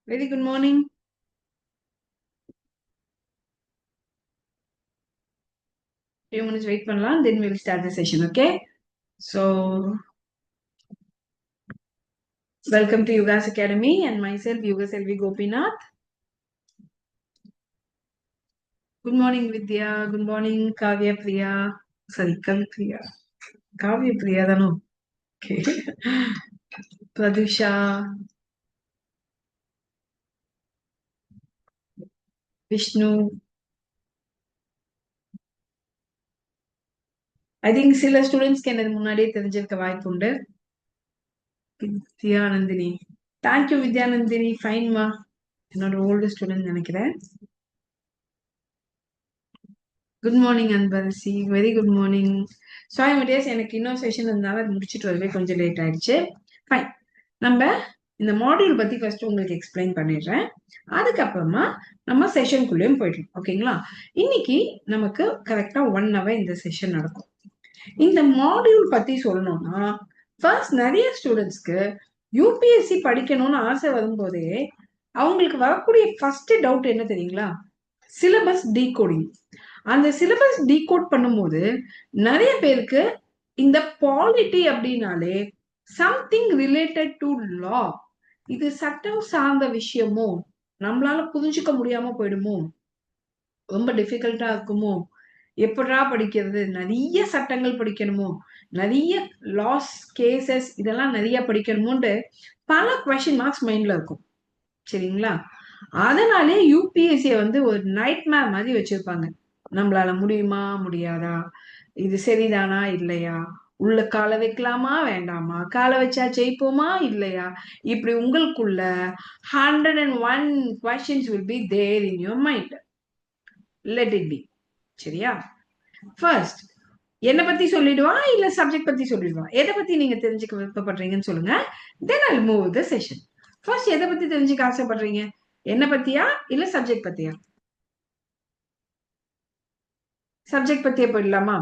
Very good morning. Few minutes wait பண்ணலாம். Then we will start the session. Okay. So welcome to Yuga's Academy and myself Yuga Selvi Gopinath. Good morning Vidya. Good morning Kavya Priya. Sorry, Kavi Priya. Kavya Priya தானோ? Okay. Pradusha, Vishnu. I think சில ஸ்டூடெண்ட்ஸ்க்கு எனக்கு முன்னாடியே தெரிஞ்சிருக்க வாய்ப்பு உண்டு. வித்யா Nandini. Thank you Vidya Nandini. Fine மா. என்னோட ஓல்டு ஸ்டூடெண்ட் நினைக்கிறேன். Good morning Anbarasi. Very good morning. Sorry Mattias, எனக்கு இன்னொரு செஷன் இருந்தாலும் அது முடிச்சுட்டு வரவே கொஞ்சம் லேட் ஆயிடுச்சு. ஃபைன். நம்ம இந்த மாடியூல் பத்தி ஃபர்ஸ்ட் உங்களுக்கு எக்ஸ்பிளைன் பண்ணிடுறேன். அதுக்கப்புறமா நம்ம செஷனுக்குள்ளேயும் போயிடலாம். ஓகேங்களா? இன்னைக்கு நமக்கு கரெக்டா 1 hour இந்த செஷன் நடக்கும். இந்த மாடியூல் பத்தி சொல்லணும்னா ஃபர்ஸ்ட் நிறைய ஸ்டூடெண்ட்ஸ்க்கு யூபிஎஸ்சி படிக்கணும்னு ஆசை வரும்போதே அவங்களுக்கு வரக்கூடிய ஃபர்ஸ்ட் டவுட் என்ன தெரியுங்களா? Syllabus decoding. அந்த சிலபஸ் டீகோட் பண்ணும்போது நிறைய பேருக்கு இந்த பாலிட்டி அப்படின்னாலே சம்திங் ரிலேட்டட் டு லா, இது சட்டம் சார்ந்த விஷயமோ, நம்மளால புரிஞ்சுக்க முடியாம போயிடுமோ, ரொம்ப டிஃபிகல்ட்டா இருக்குமோ, எப்படா படிக்கிறது, நிறைய சட்டங்கள் படிக்கணுமோ, நிறைய லாஸ் கேசஸ் இதெல்லாம் நிறைய படிக்கணுமோன்ட்டு பல கொஸ்டின் மார்க்ஸ் மைண்ட்ல இருக்கும். சரிங்களா? அதனாலே யூபிஎஸ்சியை வந்து ஒரு நைட் மேர் மாதிரி வச்சிருப்பாங்க. நம்மளால முடியுமா முடியாதா, இது சரிதானா இல்லையா, உள்ள காலை வைக்கலாமா வேண்டாமா, காலை வச்சா ஜெயிப்போமா இல்லையா, இப்படி உங்களுக்குள்ள 101 questions will be there in your mind. Let it be. சரியா? ஃபர்ஸ்ட் என்ன பத்தி சொல்லிடுவா இல்ல சப்ஜெக்ட் பத்தி சொல்லிடுவா? எதை பத்தி நீங்க தெரிஞ்சுக்க விருப்பப்படுறீங்கன்னு சொல்லுங்க. தென் I'll move the session. First எதை பத்தி தெரிஞ்சுக்க ஆசைப்படுறீங்க? என்ன பத்தியா இல்ல சப்ஜெக்ட் பத்தியா? சப்ஜெக்ட் பத்தியே போயிடலாமா?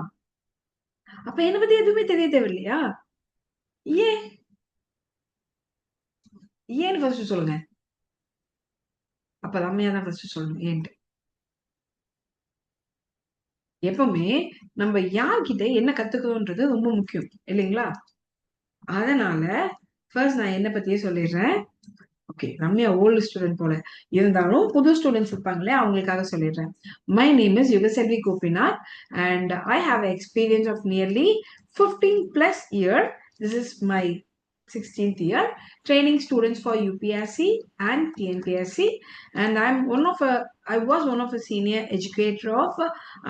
அப்ப என்ன பத்தி எதுவுமே தெரிய தேவையில்லையா? ஏன் ஏன்னு ஃபர்ஸ்ட் சொல்லுங்க. அப்ப ரம்யா தான் ஃபர்ஸ்ட் சொல்லணும் ஏன்ட்டு. எப்பவுமே நம்ம யார்கிட்ட என்ன கத்துக்கிறோம்ன்றது ரொம்ப முக்கியம் இல்லைங்களா? அதனால ஃபர்ஸ்ட் நான் என்ன பத்தியே சொல்லிடுறேன். ஓகே, ரம்யா ஓல்டு ஸ்டூடெண்ட் போல இருந்தாலும் புது ஸ்டூடெண்ட்ஸ் இருப்பாங்களே அவங்களுக்காக சொல்லிடுறேன். My name is Yugaselvi Gopinath and I have experience of nearly 15 plus year. This is my 16th year training students for UPSC and TNPSC, and I was one of a senior educator of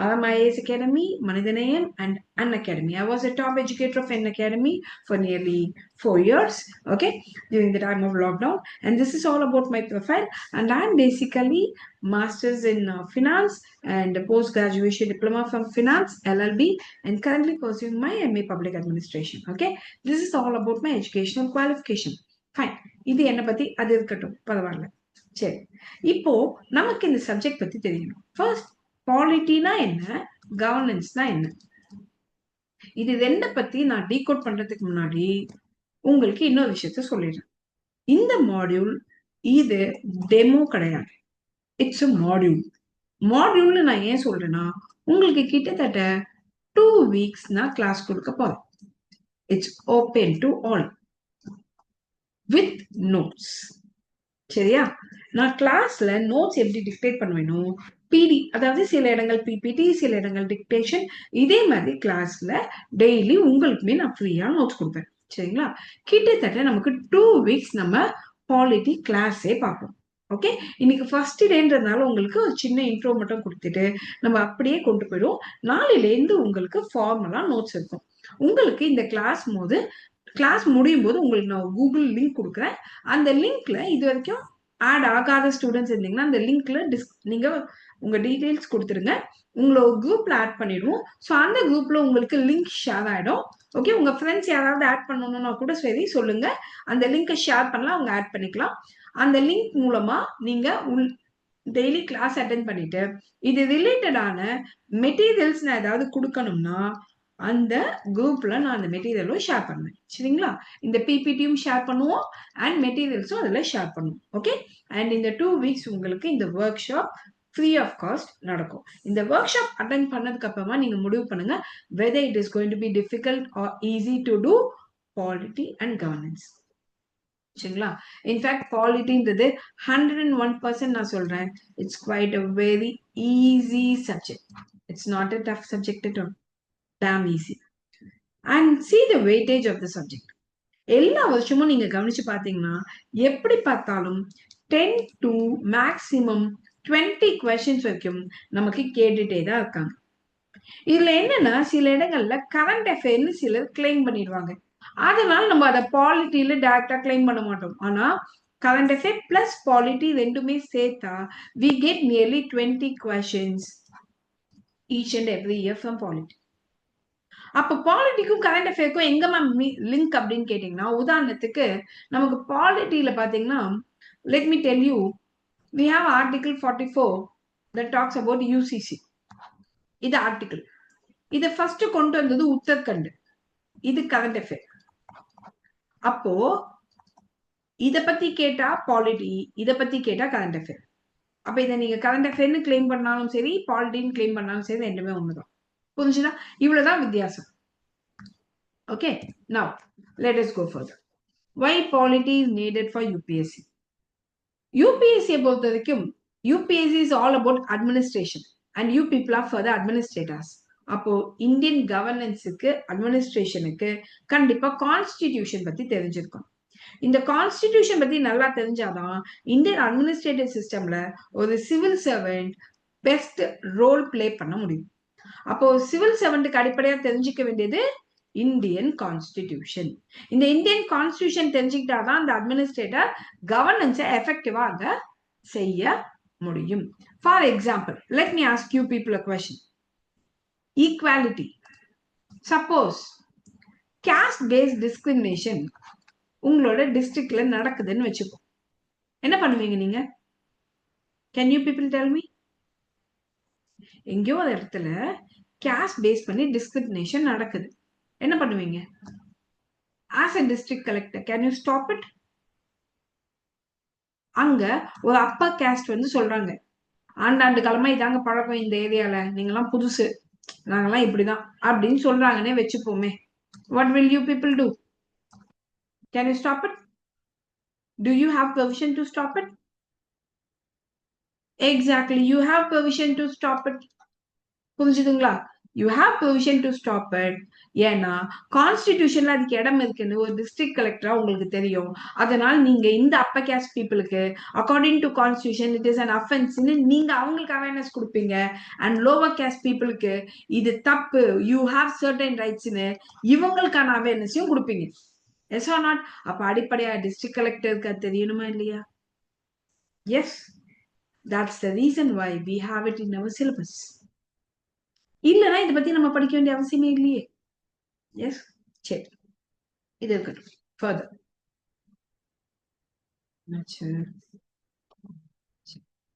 RMIS Academy, Manidanayam and An Academy. I was a top educator of An Academy for nearly 4 years, okay, during the time of lockdown. And this is all about my profile, and I'm basically masters in finance and post graduation diploma from finance LLB, and currently pursuing my MA public administration. Okay, this is all about my educational qualification. Fine. இது என்ன பத்தி அது இருக்கட்டும், பரவாயில்ல. சரி, இப்போ நமக்கு இந்த சப்ஜெக்ட் பத்தி தெரியணும். ஃபர்ஸ்ட் பாலிட்டினா என்ன, கவர்னன்ஸ்னா என்ன, இது ரெண்ட பத்தி நான் டீகோட் பண்றதுக்கு முன்னாடி உங்களுக்கு இன்னொரு விஷயத்த சொல்லிடுறேன். இந்த மாடியூல் இது டெமோ கிடையாது. It's a module. மாடியூல்னு நான் ஏன் சொல்றேன்னா, உங்களுக்கு கிட்டத்தட்ட 2 weeks நான் கிளாஸ் கொடுக்க போறேன். It's open to all with notes. சரியா? நான் கிளாஸ்ல நோட்ஸ் எப்படி டிக்டேட் பண்ணுவேனோ, பிடி, அதாவது சில இடங்கள் பிபிடி, சில இடங்கள் டிக்டேஷன், இதே மாதிரி கிளாஸ்ல டெய்லி உங்களுக்குமே நான் ஃப்ரீயா நோட்ஸ் கொடுப்பேன். சரிங்களா? கிட்டத்தட்ட நமக்கு 2 weeks நம்ம பாலிட்டி கிளாஸே பார்ப்போம். ஓகே, இன்னைக்கு ஃபர்ஸ்ட் டேன்றதுனால உங்களுக்கு ஒரு சின்ன இன்ட்ரோ மட்டும் கொடுத்துட்டு நம்ம அப்படியே கொண்டு போயிடுவோம். நாளையிலேருந்து உங்களுக்கு ஃபார்மலா நோட்ஸ் இருக்கும். உங்களுக்கு இந்த கிளாஸ் முடியும் போது உங்களுக்கு நான் கூகுள் லிங்க் கொடுக்குறேன். அந்த லிங்க்ல இது வரைக்கும் ஆட் ஆகாத ஸ்டூடெண்ட்ஸ் இருந்தீங்கன்னா அந்த லிங்க்ல நீங்க உங்க டீடைல்ஸ் கொடுத்துருங்க. உங்களை குரூப்ல ஆட் பண்ணிடுவோம். ஸோ அந்த குரூப்ல உங்களுக்கு லிங்க் ஷேர் ஆயிடும். ஓகே, உங்க ஃப்ரெண்ட்ஸ் யாராவது ஆட் பண்ணணும்னா கூட சரி சொல்லுங்க, அந்த லிங்கை ஷேர் பண்ணலாம், அவங்க ஆட் பண்ணிக்கலாம். அந்த லிங்க் மூலமா நீங்க டெய்லி கிளாஸ் அட்டென்ட் பண்ணிட்டு இது ரிலேட்டடான மெட்டீரியல்ஸ் நான் ஏதாவது கொடுக்கணும்னா அந்த குரூப்ல நான் அந்த மெட்டீரியலும் ஷேர் பண்ணுவேன். சரிங்களா? இந்த பிபிடியும் ஷேர் பண்ணுவோம் அண்ட் மெட்டீரியல்ஸும் அதில் ஷேர் பண்ணுவோம். ஓகே? அண்ட் இந்த 2 வீக்ஸ் உங்களுக்கு இந்த workshop free of cost நடக்கும். இந்த ஒர்க் ஷாப் அட்டென்ட் பண்ணதுக்கு அப்புறமா நீங்க முடிவு பண்ணுங்க whether it is going to be difficult or easy to do polity and governance. சரிங்களா? இன்ஃபேக்ட் பாலிட்டின்றது 101% நான் சொல்றேன். It's quite a very easy subject. It's not a tough subject at all. damn easy. And see the weightage of the subject. எல்லா வருஷமும் நீங்க கவனிச்சு பாத்தீங்கன்னா எப்படி பார்த்தாலும் 10 to மேக்சிமம் 20 questions வரைக்கும் நமக்கு கேட்டுட்டே தான் இருக்காங்க. இதுல என்னன்னா சில இடங்கள்ல கரண்ட் அஃபேர்னு சிலர் கிளைம் பண்ணிடுவாங்க. அதனால நம்ம அதை பாலிட்டியில டைரக்டா கிளைம் பண்ண மாட்டோம். ஆனா கரண்ட் அஃபேர் பிளஸ் பாலிட்டி ரெண்டுமே சேர்த்தா we get nearly 20 questions each and every year from polity. அப்ப பாலிட்டிக்கும் கரண்ட் அஃபேருக்கும் எங்க மேம் லிங்க் அப்படின்னு கேட்டீங்கன்னா உதாரணத்துக்கு நமக்கு பாலிட்டியில பாத்தீங்கன்னா let me tell you we have article 44 that talks about UCC. இது ஆர்டிகிள். இத ஃபர்ஸ்ட் கொண்டு வந்தது உத்தரகண்ட். இது கரண்ட் அஃபேர். அப்போ இத பத்தி கேட்டா பாலிட்டி, இத பத்தி கேட்டா கரண்ட் அஃபேர். அப்ப இதை நீங்க கரண்ட் அஃபேர்னு கிளைம் பண்ணாலும் சரி பாலிட்டின்னு கிளைம் பண்ணாலும் சரி ரெண்டுமே ஒண்ணுதான். புரிஞ்சுதா? இவ்வளவுதான் வித்தியாசம். Okay, now let us go further. Why polity is needed for UPSC? UPSC பொறுத்த வரைக்கும் UPSC is all about administration and you people are further administrators. அப்போ இந்தியன் கவர்னன்ஸுக்கு அட்மினிஸ்ட்ரேஷனுக்கு கண்டிப்பா கான்ஸ்டிடியூஷன் பத்தி தெரிஞ்சிருக்கும். இந்த கான்ஸ்டிடியூஷன் பத்தி நல்லா தெரிஞ்சாதான் இந்தியன் அட்மினிஸ்ட்ரேட்டிவ் சிஸ்டம்ல ஒரு civil servant best role play பண்ண முடியும். அப்போ சிவில் சர்வெண்ட்டுக்கு அடிப்படையா தெரிஞ்சுக்க வேண்டியது இந்தியன் கான்ஸ்டிடியூஷன். இந்த இந்தியன் கான்ஸ்டிடியூஷன் தெரிஞ்சுக்கிட்டாதான் அந்த அட்மினிஸ்ட்ரேட்டர் கவர்னன்ஸை எஃபெக்டிவா அங்க செய்ய முடியும். For example, let me ask you people a question. Equality. Suppose caste based discrimination உங்களோட டிஸ்ட்ரிக்ட்ல நடக்குதுன்னு வச்சுக்கோ, என்ன பண்ணுவீங்க நீங்க? Can you people tell me? எங்கேயோ ஒரு இடத்துல காஸ்ட் பேஸ் பண்ணி டிஸ்கிரிமினேஷன் நடக்குது, என்ன பண்ணுவீங்க? As a district collector, can you stop it? அங்க ஒரு அப்பர் காஸ்ட் வந்து சொல்றாங்க, ஆண்டாண்டு காலமா இதாங்க பழக்கம் இந்த ஏரியால, நீங்கெல்லாம் புதுசு, நாங்கெல்லாம் இப்படிதான் அப்படின்னு சொல்றாங்கன்னே வச்சுப்போமே. What will you people do? Can you stop it? Do you have permission to stop it? Exactly, you have permission to stop it. புரிஞ்சுதுங்களா? You have permission to stop it. ஏன்னா கான்ஸ்டிடியூஷன்ல அதுக்கு இடம் இருக்குன்னு ஒரு டிஸ்ட்ரிக்ட் கலெக்டரா உங்களுக்கு தெரியும். அதனால நீங்க இந்த அப்பர் கேஸ்ட் பீப்புளுக்கு according to constitution it is an அஃபென்ஸ்னு நீங்க அவங்களுக்கு அவேர்னஸ் கொடுப்பீங்க. அண்ட் லோவர் கேஸ்ட் பீப்புளுக்கு இது தப்பு, யூ ஹாவ் சர்டன் ரைட்ஸ்னு இவங்களுக்கான அவேர்னஸையும் கொடுப்பீங்க. Yes or not? அப்ப அடிப்படையா டிஸ்ட்ரிக்ட் கலெக்டருக்கு தெரியணுமா இல்லையா? Yes, that's the reason why we have it in our syllabus. இல்லனா இத பத்தி நம்ம படிக்க வேண்டிய அவசியமே இல்லையே. எஸ், சரி, இது இருக்கட்டும். ஃபர்தர்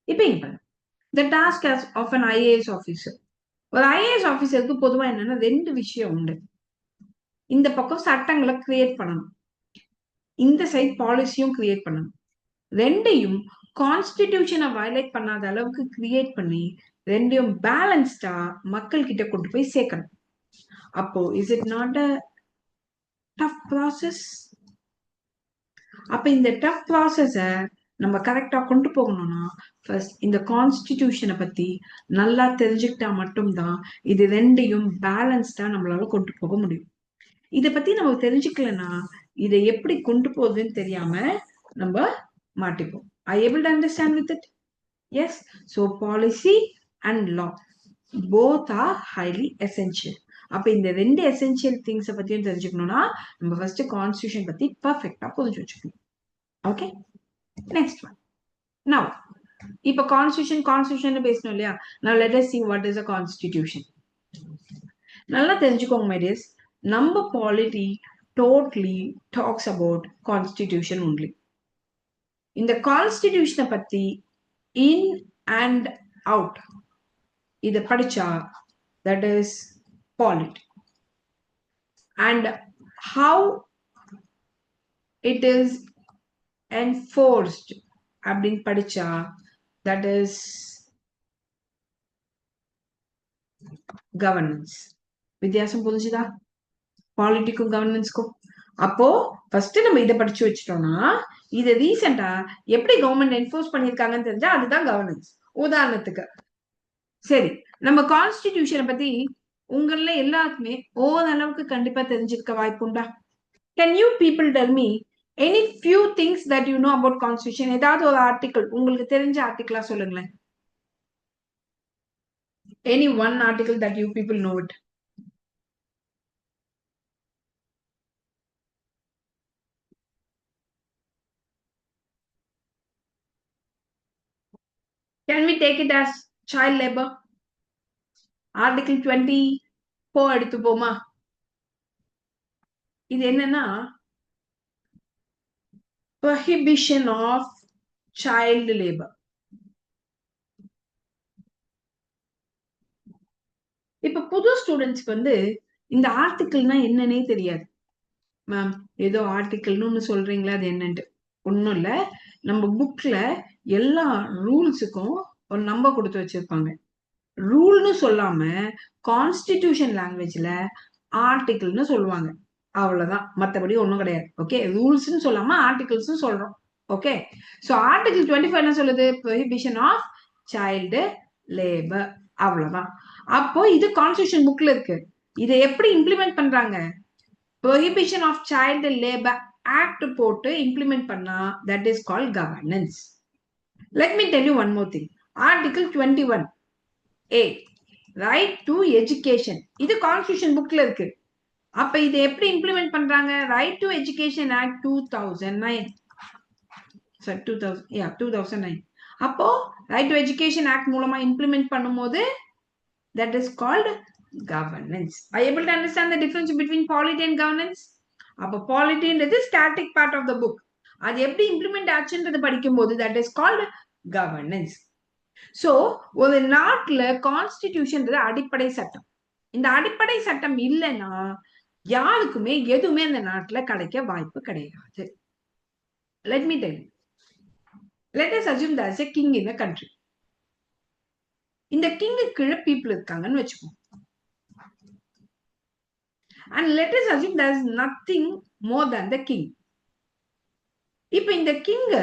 இப்ப இங்க பாருங்க, the task of an IAS officer. ஒரு IAS ஆபீசருக்கு பொதுவா என்னன்னா ரெண்டு விஷயம் உண்டு. இந்த பக்கம் சட்டங்களை கிரியேட் பண்ணணும், இந்த சைட் பாலிசியும் கிரியேட் பண்ணணும். ரெண்டையும் கான்ஸ்டிடியூஷனை வயலேட் பண்ணாத அளவுக்கு கிரியேட் பண்ணி ரெண்டையும் பேலன்ஸ்டா மக்கள் கிட்ட கொண்டு போய் சேர்க்கணும். அப்போ is it not a tough process? அப்ப இந்த டஃப் ப்ராசஸ நம்ம கரெக்டா கொண்டு போகணும்னா ஃபர்ஸ்ட் இந்த கான்ஸ்டிடியூஷனை பத்தி நல்லா தெரிஞ்சுக்கிட்டா மட்டும்தான் இது ரெண்டையும் பேலன்ஸ்டா நம்மளால கொண்டு போக முடியும். இதை பத்தி நம்ம தெரிஞ்சுக்கலன்னா இதை எப்படி கொண்டு போகுதுன்னு தெரியாம நம்ம மாட்டிப்போம். Are you able to understand with it? Yes. So policy and law both are highly essential. அப்ப இந்த ரெண்டு எசென்சியல் திங்ஸை பத்தியும் தெரிஞ்சுக்கணும்னா நம்ம ஃபர்ஸ்ட் கான்ஸ்டிடியூஷன் பத்தி பர்ஃபெக்டா புரிஞ்சு வச்சுக்கணும். Okay, next one. நவ் இப்ப கான்ஸ்டிடியூஷன் பேசணும் இல்லையா? now let us see what is a constitution. நல்லா தெரிஞ்சுக்கோங்க my dears, நம்ம polity totally talks about constitution only. இந்த கான்ஸ்டிடியூஷனை பத்தி இன் அண்ட் அவுட் இத படிச்சா that is polity. and how it is enforced அப்படின்னு படிச்சா that is governance. வித்தியாசம் புரிஞ்சுதா? பாலிட்டிக்கும் கவர்னன்ஸ்க்கும். அப்போ ஃபர்ஸ்ட் நம்ம இதை படிச்சு வச்சிட்டோம்னா இதை ரீசெண்டா எப்படி கவர்மெண்ட் என்ஃபோர்ஸ் பண்ணிருக்காங்கன்னு தெரிஞ்சா அதுதான் கவர்னன்ஸ். உதாரணத்துக்கு சரி, நம்ம கான்ஸ்டிடியூஷனை பத்தி உங்கள எல்லாருக்குமே ஓரளவுக்கு கண்டிப்பா தெரிஞ்சிருக்க வாய்ப்புண்டா? Can you people tell me any few things that you know about constitution? ஏதாவது ஒரு ஆர்டிகிள் உங்களுக்கு தெரிஞ்ச ஆர்டிகிளா சொல்லுங்களேன். Any one article that you people know it. Can we take it as child labor? Article 24 எடுத்து போமா? இது என்னன்னா prohibition of child labor. இப்ப புது ஸ்டூடெண்ட்ஸ்க்கு வந்து இந்த ஆர்டிகிள்னா என்னன்னே தெரியாது. மேம் ஏதோ ஆர்டிகிள்னு ஒண்ணு சொல்றீங்களா, அது என்னன்ட்டு. ஒன்னும் இல்ல, நம்ம புக்ல எல்லா ரூல்ஸுக்கும் ஒரு நம்பர் கொடுத்து வச்சிருப்பாங்க. ரூல்னு சொல்லாம கான்ஸ்டிடியூஷன் லாங்குவேஜ்ல ஆர்டிகிள்னு சொல்லுவாங்க. அவ்வளவுதான், மத்தபடி ஒண்ணும் கிடையாது. ஓகே, ரூல்ஸ்னு சொல்லாம ஆர்டிகிள்ஸ் சொல்றோம். ஓகே, சோ ஆர்டிகிள் 24 என்ன சொல்லுது? Prohibition of child labour. அவ்வளவுதான். அப்போ இது கான்ஸ்டிடியூஷன் புக்ல இருக்கு. இதை எப்படி இம்ப்ளிமெண்ட் பண்றாங்க? Prohibition of child labour act போட்டு இம்ப்ளிமெண்ட் பண்ணா that is called governance. Let me tell you one more thing. Article 21A right to education, இது கான்ஸ்டிடியூஷன் புக்ல இருக்கு. அப்ப இதை எப்படி இம்ப்ளிமெண்ட் பண்றாங்க? Right to education act 2009. 2009. அப்போ ரைட் டு எஜுகேஷன் ஆக்ட் மூலமா இம்ப்ளிமெண்ட் பண்ணும்போது that is called governance. Are you able to understand the difference between polity and governance? அப்ப polity is static part of the book. அது எப்படி implement ஆச்சுன்றது படிக்கும்போது that is called governance. So ஒரு நாட்டுல constitution அடிப்படை சட்டம். இந்த அடிப்படை சட்டம் இல்லைன்னா யாருக்குமே எதுவுமே அந்த நாட்டுல கிடைக்க வாய்ப்பு கிடையாது. Let me tell you. Let us assume there is a king in a country. இந்த கிங்கு கீழே பீப்புள் இருக்காங்கன்னு வச்சுக்கோம். And let us assume there is nothing more than the king. இப்ப இந்த கிங்க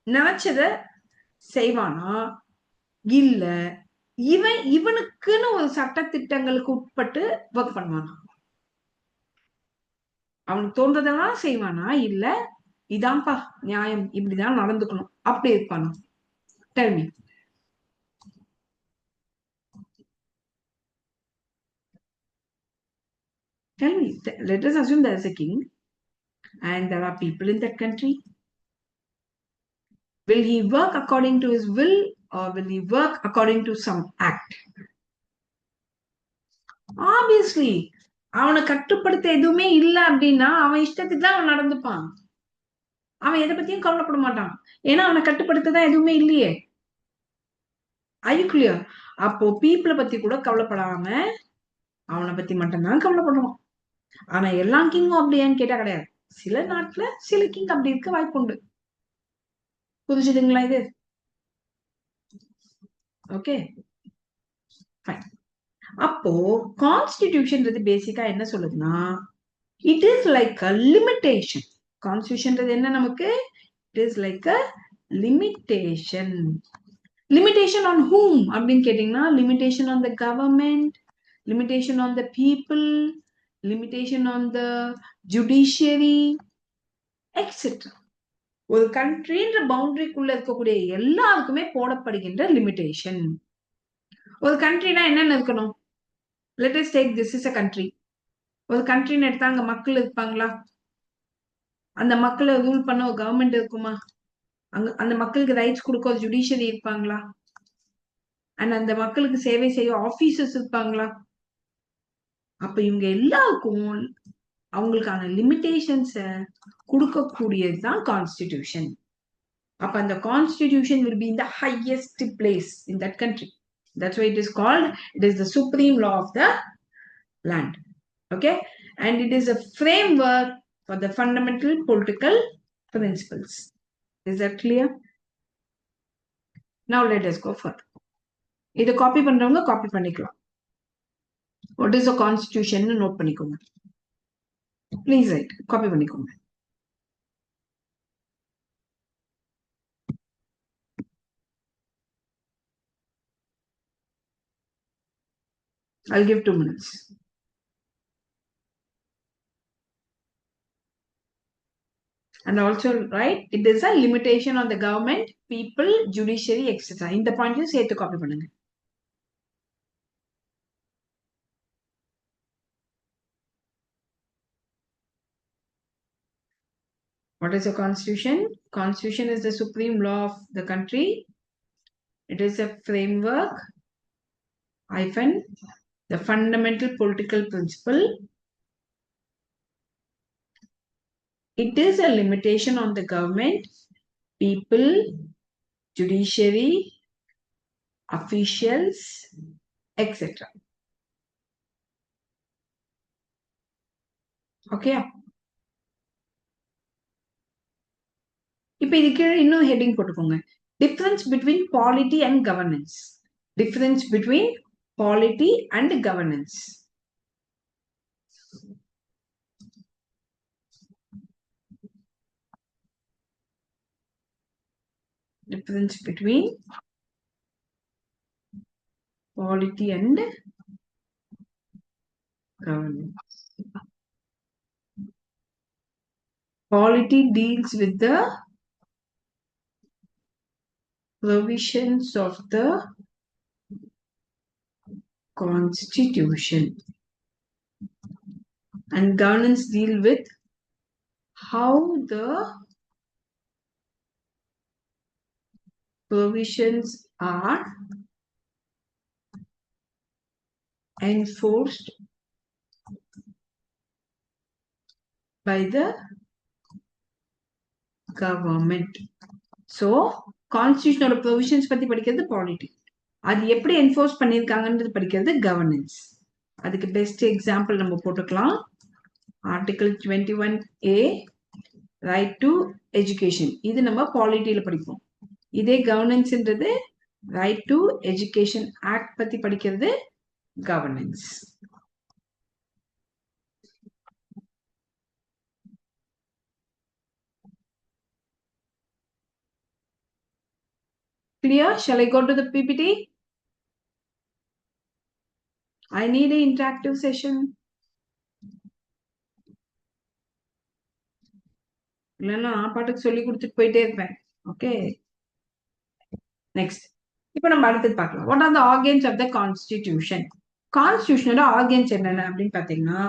நினைச்சத செய்வானா இல்ல இவனுக்குன்னு ஒரு சட்ட திட்டங்களுக்கு உட்பட்டு ஒர்க் பண்ணுவானா? அவனுக்கு தோன்றதெல்லாம் செய்வானா இல்ல இதான்ப்பா நியாயம், இப்படிதான் நடந்துக்கணும் அப்படி இருப்பானா? Tell me. Tell me. Let us assume there is a king and there are people in that country. Will he work according to his will or will he work according to some act? Obviously, அவனை கட்டுப்படுத்த எதுவுமே இல்லை அப்படின்னா அவன் இஷ்டத்துக்கு தான் அவன் நடந்துப்பான். அவன் எதை பத்தியும் கவலைப்பட மாட்டான். ஏன்னா அவனை கட்டுப்படுத்ததான் எதுவுமே இல்லையே. Are you clear? அப்போ பீப்புளை பத்தி கூட கவலைப்படாம அவனை பத்தி மட்டும்தான் கவலைப்படுவான். ஆனா எல்லா கிங்கும் அப்படியான்னு கேட்டா கிடையாது. சில நாட்டுல சில கிங் அப்படி இருக்க வாய்ப்பு உண்டு. புரிஞ்சுதுங்களா இது? Okay, fine. அப்போ கான்ஸ்டிடியூஷன் பேசிக்கா என்ன சொல்லுதுன்னா it is like a limitation. Constitution என்ன நமக்கு? It is like a limitation. Limitation on ஹூம் அப்படின்னு கேட்டீங்கன்னா limitation on the government, limitation on the people, limitation on the judiciary etcetera. ஒரு கண்ட்ரின்ற பவுண்டரிக்குள்ள இருக்கக்கூடிய எல்லாருக்குமே போடப்படுகின்ற லிமிட்டேஷன். ஒரு கண்ட்ரினா என்னென்ன இருக்கணும்? Let us take this is a country. ஒரு கண்ட்ரின்னு எடுத்தா அங்க மக்கள் இருப்பாங்களா? அந்த மக்களை ரூல் பண்ண ஒரு கவர்மெண்ட் இருக்குமா? அங்க அந்த மக்களுக்கு ரைட்ஸ் கொடுக்க ஒரு ஜுடிஷியரி இருப்பாங்களா? அண்ட் அந்த மக்களுக்கு சேவை செய்ய ஆபீசர்ஸ் இருப்பாங்களா? அப்ப இவங்க எல்லாருக்கும் அவங்களுக்கான லிமிட்டேஷன்ஸ கொடுக்கக்கூடியதுதான் கான்ஸ்டிடியூஷன். அப்ப அந்த constitution will be in the highest place in that country. That's why it is called, it is the supreme law of the land. Okay, and it is a framework for the fundamental political principles. Is that clear? Now let us go further. இதை copy பண்றவங்க copy பண்ணிக்கலாம். What is a constitution note பண்ணிக்கோங்க. Please write, copy பண்ணிக்கோங்க. I'll give 2 minutes. And also write, it is a limitation on the government, people, judiciary, etc. இந்த பாயிண்ட்டையும் சேர்த்து copy பண்ணுங்க. What is a constitution? Constitution is the supreme law of the country. It is a framework hyphen the fundamental political principle. It is a limitation on the government, people, judiciary, officials, etc. Okay. இப்போ இதுக்கு இன்னும் heading போட்டுக்கோங்க. Difference between polity and governance. Difference between polity and governance. Difference between polity and governance. Polity deals with the provisions of the constitution, and governance deal with how the provisions are enforced by the government. So constitutional provisions பத்தி படிக்கிறது polity, அது எப்படி enforce பண்ணிருக்காங்கன்றது படிக்கிறது governance. அதுக்கு best example நம்ம போட்டுக்கலாம். Article 21A right to education, இது நம்ம பாலிட்டியில படிப்போம். இதே கவர்னன்ஸ்ன்றது ரைட் டு எஜுகேஷன் ஆக்ட் பத்தி படிக்கிறது governance. Clear? Shall I go to the PPT? I need an interactive session. இல்லைன்னா பாட்டுக்கு சொல்லி கொடுத்துட்டு போயிட்டே இருப்பேன். ஓகே, நெக்ஸ்ட் இப்போ நம்ம அடுத்தது பார்க்கலாம். What are the organs of the constitution? கான்ஸ்டிடியூஷனோட ஆர்கன்ஸ் என்னென்ன அப்படின்னு பார்த்தீங்கன்னா,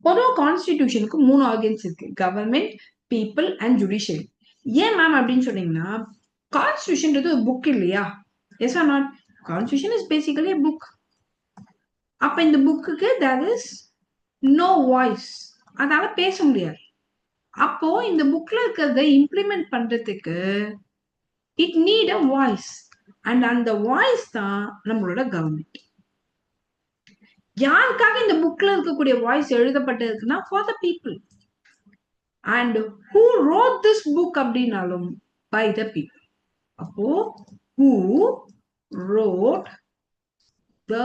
பொதுவாக கான்ஸ்டிடியூஷனுக்கு 3 ஆர்கன்ஸ் இருக்கு, கவர்மெண்ட், பீப்புள் அண்ட் ஜுடிஷியரி. ஏன் மேம் அப்படின்னு சொன்னீங்கன்னா, கான்ஸ்டிடியூஷன்றது ஒரு புக் இல்லையா? Yes or not? Constitution is basically book. அப்ப இந்த புக்குக்கு தேர் இஸ் நோ வாய்ஸ், அதால பேச முடியாது. அப்போ இந்த புக்ல இருக்கிறத இம்ப்ளிமெண்ட் பண்றதுக்கு it need a voice, and அந்த வாய்ஸ் தான் நம்மளோட கவர்மெண்ட். யாருக்காக இந்த புக்ல இருக்கக்கூடிய வாய்ஸ் எழுதப்பட்டிருக்குன்னா, for the people. And who wrote this book அப்படின்னாலும் பை த பீப்புள். அப்போ ஹூ ரோட் த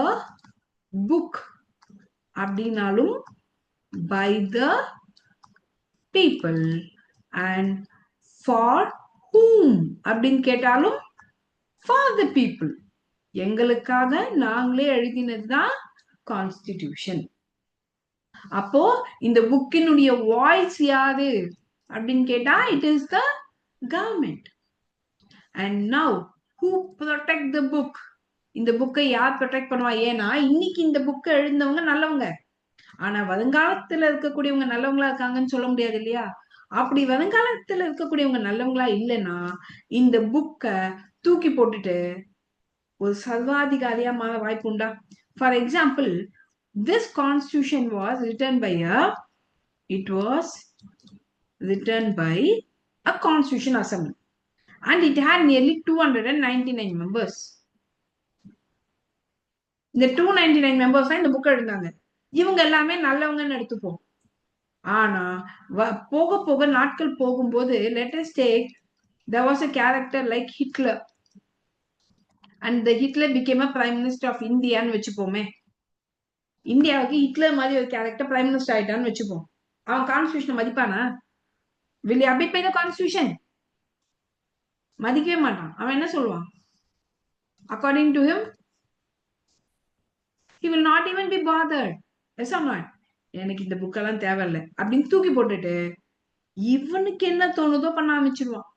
புக் அப்படின்னாலும் by the people, and for whom அப்படின்னு கேட்டாலும் for the people. எங்களுக்காக நாங்களே எழுதினதுதான் கான்ஸ்டிடியூஷன். அப்போ இந்த புக்கினுடைய வாய்ஸ் யாரு அப்படின்னு கேட்டா it is the government. And now who protect the book? இந்த புக்கை யார் ப்ரொடெக்ட் பண்ணுவா? ஏன்னா இன்னைக்கு இந்த புக்கை எழுந்தவங்க நல்லவங்க, ஆனா வருங்காலத்துல இருக்கக்கூடியவங்க நல்லவங்களா இருக்காங்கன்னு சொல்ல முடியாது இல்லையா? அப்படி வருங்காலத்துல இருக்கக்கூடியவங்க நல்லவங்களா இல்லைன்னா இந்த புக்கை தூக்கி போட்டுட்டு ஒரு சர்வாதிகாரியா மாற வாய்ப்பு உண்டா? For example, this constitution was written by a constitution assembly, and it had nearly 299 members. இந்த 299 members தான் இந்த புக் எழுந்தாங்க. இவங்க எல்லாமே நல்லவங்கன்னு எடுத்துப்போம். ஆனா போக போக நாட்கள் போகும்போது latest take there was a character like Hitler and the Hitler became a prime minister of Indiaன்னு வச்சுப்போமே. இந்தியாவுக்கு ஹிட்லர் மாதிரி ஒரு கேரக்டர் பிரைம் மினிஸ்டர் ஆயிட்டான்னு வச்சுப்போம். அவன் கான்ஸ்டியூஷனை மதிப்பானா? will he abide by the constitution? மதிக்கவே மாட்டான். அவன் என்ன சொல்லுவான்? according to him he will not even be bothered. Yes or not? எனக்கு இந்த புக்கெல்லாம் தேவையில்லை அப்படின்னு தூக்கி போட்டுட்டு இவனுக்கு என்ன தோணுதோ பண்ண ஆரம்பிச்சிருவான்.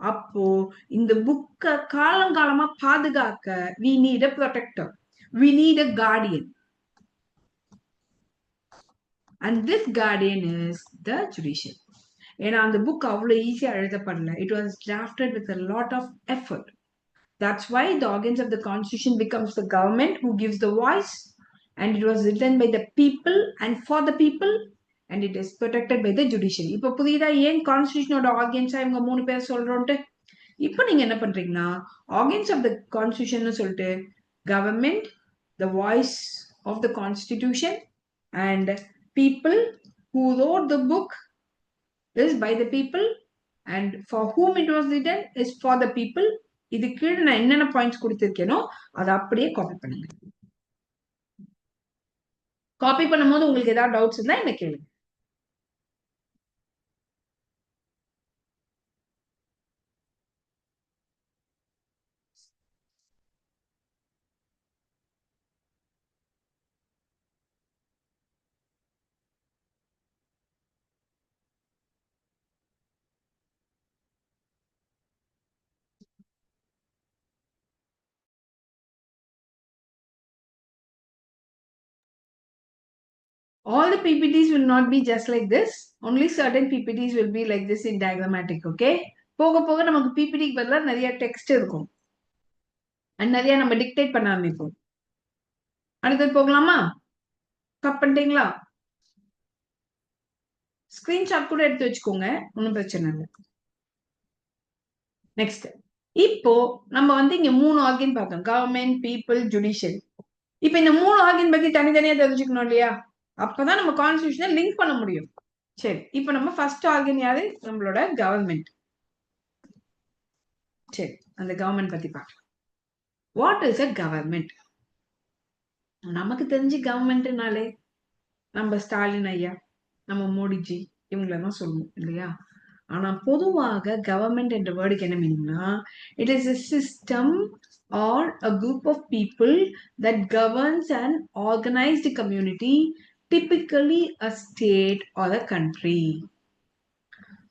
அப்போ இந்த புக்க காலங்காலமா பாதுகாக்க we need a protector, we need a guardian, and this guardian is the judiciary. ஏன்னா அந்த புக் அவ்வளவு ஈஸியா எழுதப்படல. It was drafted with a lot of effort. That's why the organs of the constitution becomes the government who gives the voice, and it was written by the people and for the people, and it is protected by the judiciary. இப்ப புரியுதா ஏன் கான்ஸ்டியூஷனோட organza இவங்க 3 பேர் சொல்றோம்ட்டு? இப்போ நீங்க என்ன பண்றீங்கன்னா organs of the constitution சொல்லிட்டு government, the voice of the constitution and people who wrote the book is by the people and for whom it was written is for the people. இது கீழே நான் என்னென்ன பாயிண்ட்ஸ் கொடுத்திருக்கேனோ அதை அப்படியே copy பண்ணுங்க. Copy பண்ணும்போது உங்களுக்கு ஏதாவது டவுட்ஸ் இருந்தா என்ன கேளுங்க. All the PPTs will not be just like this. Only certain PPTs will be like this in diagrammatic. Okay? போக போக நமக்கு பிபிடிக்கு பதிலா நிறைய டெக்ஸ்ட் இருக்கும். நிறைய நம்ம டிக்டேட் பண்ண ஆரம்பிப்போம். அடுத்தது போகலாமா? கட் பண்ணிட்டீங்களா? ஸ்கிரீன்ஷாட் கூட எடுத்து வச்சுக்கோங்க, ஒன்றும் பிரச்சனை இல்லை. நெக்ஸ்ட் இப்போ நம்ம வந்து இங்க 3 ஆர்கன் பார்த்தோம். Government, people, judicial. இப்ப இந்த 3 ஆர்கன் பத்தி தனித்தனியா தெரிஞ்சுக்கணும் இல்லையா? அப்பதான் நம்ம கான்ஸ்டிடியூஷனை லிங்க் பண்ண முடியும். சரி, இப்ப நம்ம ஃபர்ஸ்ட் ஆர்கன் யாரு? நம்மளோட கவர்மெண்ட். சரி, அந்த கவர்மெண்ட் பத்தி பார்க்கலாம். What is a government? நமக்கு தெரிஞ்சு கவர்மெண்ட்னாலே நம்ம ஸ்டாலின் ஐயா, நம்ம மோடிஜி இவங்களதான் சொல்லணும் இல்லையா? ஆனா பொதுவாக கவர்மெண்ட் என்ற வேர்டுக்கு என்ன மீனிங்னா, it is a system or a group of people that governs an organized community, typically a state or a country.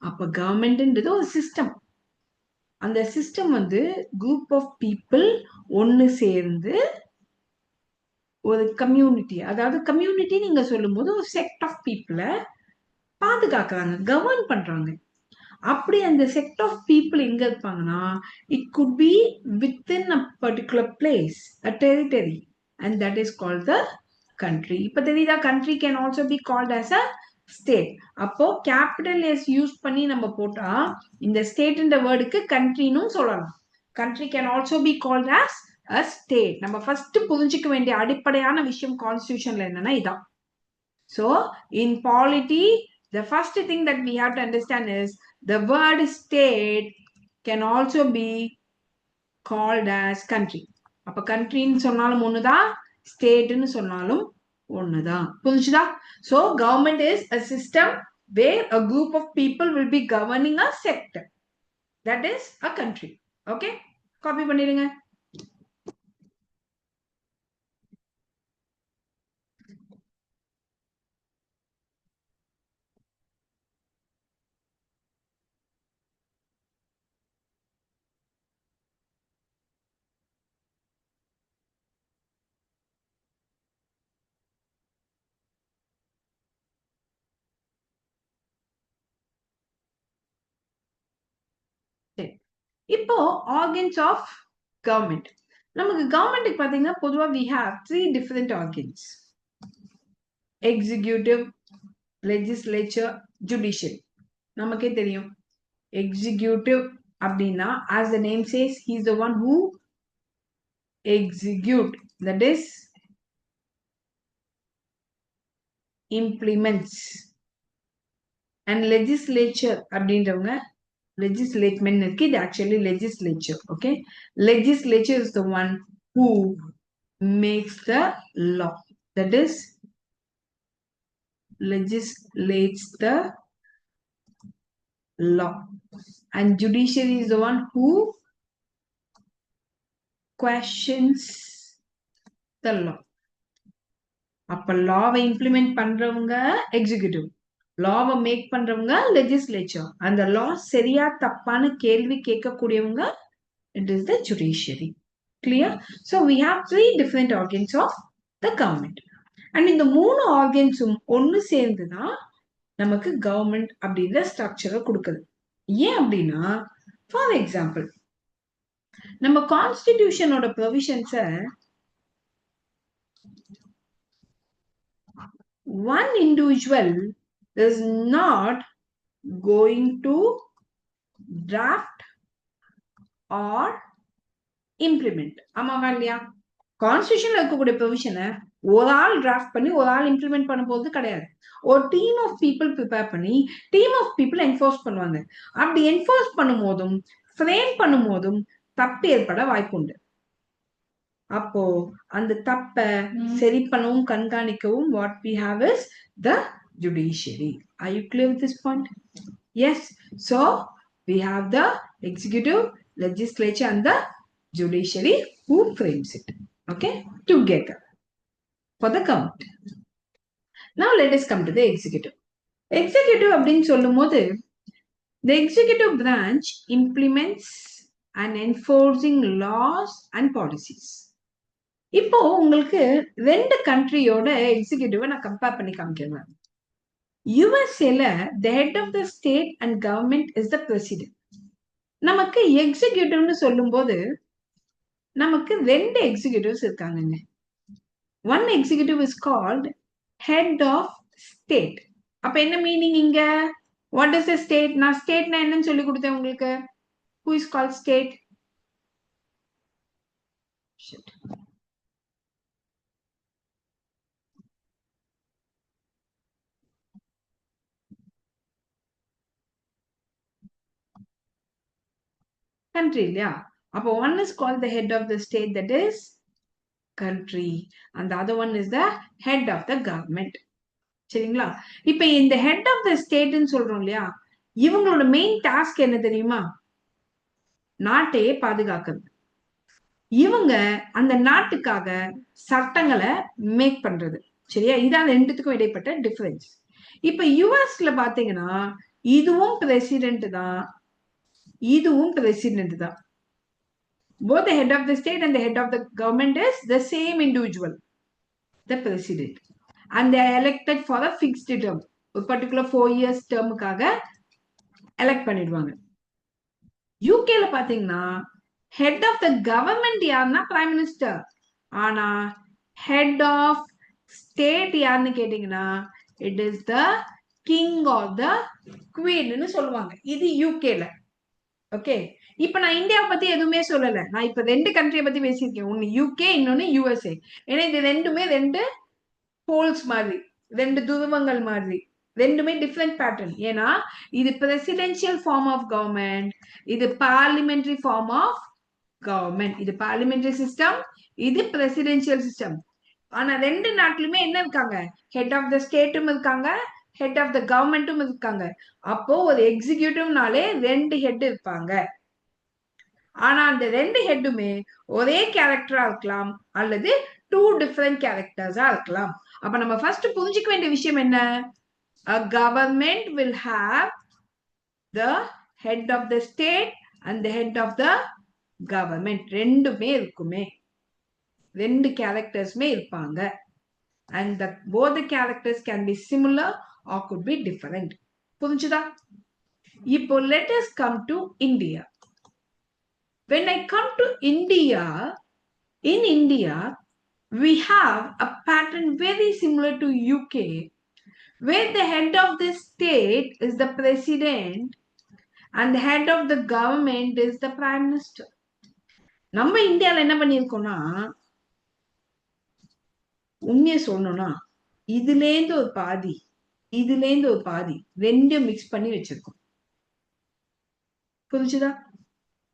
அப்ப கவர்மெண்ட்ன்றது ஒரு சிஸ்டம். அந்த சிஸ்டம் வந்து குரூப் ஆஃப் பீப்புள் ஒன்னு சேர்ந்து ஒரு கம்யூனிட்டி, அதாவது கம்யூனிட்டி நீங்க சொல்லும் போது ஒரு செட் ஆஃப் பீப்புளை பாதுகாக்கிறாங்க, கவர்ன் பண்றாங்க. அப்படி அந்த செட் ஆஃப் பீப்புள் எங்க இருப்பாங்கன்னா, it could be within a particular place, a territory, and that is called the country. இப்ப தெரியுதா? Country can also be called as a state. அப்போ கேபிட்டல் எஸ் யூஸ் பண்ணி நம்ம போட்டா இந்த ஸ்டேட்ன்ற வேர்டுக்கு கண்ட்ரின்னு சொல்லலாம். Country can also be called as a state. நம்ம ஃபர்ஸ்ட் புரிஞ்சுக்க வேண்டிய அடிப்படையான விஷயம் கான்ஸ்டிடியூஷன்ல என்னன்னா இதான். So in polity, the first thing that we have to understand is the word state can also be called as country. அப்ப countryன்னு சொன்னாலும் ஒண்ணுதான், stateன்னு சொன்னாலும் ஒண்ணுதான். புரிஞ்சுதா? So government is a system where a group of people will be governing a sector. That is a country. Okay? Copy பண்ணிடுங்க. இப்போ organs of government. நமக்கு கவர்மெண்ட்டுக்கு பாத்தீங்கன்னா பொதுவா we have 3 different organs: executive, legislature, judicial. நமக்கே தெரியும் executive அப்படின்னா as the name says he is the one who execute, that is implements. And legislature அப்படின்றவங்க legislatement இருக்கு, இது actually legislature. Okay, legislature is the one who makes the law, that is legislates the law. And judiciary is the one who questions the law. அப்ப லாவை implement பண்றவங்க executive, லாவை make பண்றவங்க legislature, அந்த லா சரியா தப்பான கேள்வி கேட்கக்கூடியவங்க it is the judiciary. Clear? So we have 3 different organs of the government. And இந்த 3 ஆர்கன்ஸும் ஒன்னு சேர்ந்துதான் நமக்கு கவர்மெண்ட் அப்படின்ற ஸ்ட்ரக்சரை கொடுக்குது. ஏன் அப்படின்னா, ஃபார் எக்ஸாம்பிள், நம்ம கான்ஸ்டிடியூஷனோட ப்ரொவிஷன்ஸை one individual is not going to draft or implement. ஆமாவா இல்லையா? கான்ஸ்டிடியூஷன்ல இருக்கக்கூடிய ப்ரொவிஷனை ஒரு ஆள் டிராஃப்ட் பண்ணி ஒரு ஆள் இம்ப்ளிமெண்ட் பண்ண போறது கிடையாது. ஒரு டீம் ஆஃப் பீப்புள் ப்ரிப்பேர் பண்ணி டீம் ஆஃப் பீப்புள் என்ஃபோர்ஸ் பண்ணுவாங்க. அப்படி என்ஃபோர்ஸ் பண்ணும் போதும் ஃப்ரேம் பண்ணும் போதும் தப்பு ஏற்பட வாய்ப்புண்டு. அப்போ அந்த தப்ப சரி பண்ணவும் கண்காணிக்கவும் what we have is the judiciary. Are you clear with this point? Yes. So we have the executive, legislature and the judiciary who frames it. Okay, together for the government. Now let us come to the executive. Executive அப்படின்னு சொல்லும் போது the executive branch implements and enforcing laws and policies. இப்போ உங்களுக்கு 2 கண்ட்ரியோட எக்ஸிகியூட்டிவ நான் compare பண்ணி காமிக்கிறேன். யுஎஸ்ஏல the head of the state and government is the president. நமக்கு எக்ஸிகியூட்டிவ்னு சொல்லும்போது நமக்கு 2 எக்ஸிகியூட்டிவ்ஸ் இருக்காங்க. One executive is called head of state. அப்ப என்ன மீனிங் இங்க? What is the state? நான் ஸ்டேட்னா என்னன்னு சொல்லி கொடுத்தேன் உங்களுக்கு. Who is called state? Shit. Country இல்லையா? அப்போ one is called the head of the state, that is country, and the other one is the head of the government. சரிங்களா? இப்ப இந்த ஹெட் ஆஃப் த ஸ்டேட்னு சொல்றோம் இல்லையா, இவங்களோட மெயின் டாஸ்க் என்ன தெரியுமா? நாட்டையே பாதுகாக்கிறது. இவங்க அந்த நாட்டுக்காக சட்டங்களை மேக் பண்றது. சரியா? இதான் ரெண்டுத்துக்கும் இடைப்பட்ட டிஃபரன்ஸ். இப்ப யுஎஸ்ல பாத்தீங்கன்னா இதுவும் பிரசிடென்ட் தான், இதுவும் பிரசிடென்ட் தான். Both the head of the state and the head of the government is the same individual, the president, and they are elected for a fixed term. ஒரு particular 4 years termக்காக எலெக்ட் பண்ணிடுவாங்க. யூகேல பாத்தீங்கன்னா head of the government யாருன்னா prime minister, ஆனா head of state யாருன்னு கேட்டீங்கன்னா it is the king or the queen ன்னு சொல்லுவாங்க. இது யூகேல. ஓகே, இப்ப நான் இந்தியாவை பத்தி எதுவுமே சொல்லல. நான் இப்ப 2 கண்ட்ரியை பத்தி பேசியிருக்கேன். ஒன்னு யூகே, இன்னொன்னு யுஎஸ்ஏ. ஏன்னா இது ரெண்டுமே 2 போல்ஸ் மாதிரி, 2 துருவங்கள் மாதிரி, ரெண்டுமே டிஃப்ரெண்ட் பேட்டர்ன். ஏன்னா இது பிரசிடென்சியல் ஃபார்ம் ஆஃப் கவர்மெண்ட், இது பார்லிமெண்டரி ஃபார்ம் ஆஃப் கவர்மெண்ட். இது பார்லிமெண்டரி சிஸ்டம், இது பிரசிடென்சியல் சிஸ்டம். ஆனா 2 நாட்டிலுமே என்ன இருக்காங்க? ஹெட் ஆஃப் த ஸ்டேட்டும் இருக்காங்க, ஹெட் ஆஃப் த கவர்மெண்ட்டும் இருக்காங்க. அப்போ ஒரு எக்ஸிகியூட்டிவ்னாலே 2 ஹெட் இருப்பாங்க. ஆனா அந்த 2 ஹெட்டுமே ஒரே கேரக்டரா இருக்கலாம் அல்லது 2 டிஃபரெண்ட் கேரக்டர்ஸா இருக்கலாம். அப்ப நம்ம ஃபர்ஸ்ட் புரிஞ்சுக்க வேண்டிய விஷயம் என்ன? A government will have the head of the state and the head of the government. ரெண்டுமே இருக்குமே, 2 கேரக்டர்ஸ்மே இருப்பாங்க. And both the characters can be similar or could be different. புரிஞ்சுதா? இப்போ let us come to India. When I come to India, in India, we have a pattern very similar to UK, where the head of the state is the president and the head of the government is the prime minister. நம்ம இந்தியால என்ன பண்ணியிருக்கோம்னா, உண்மையை சொல்லணும்னா இதுலேந்து ஒரு பாதி, இதுலேந்து ஒரு பாதி, ரெண்டும் மிக்ஸ் பண்ணி வச்சிருக்கோம். புரிஞ்சுதா?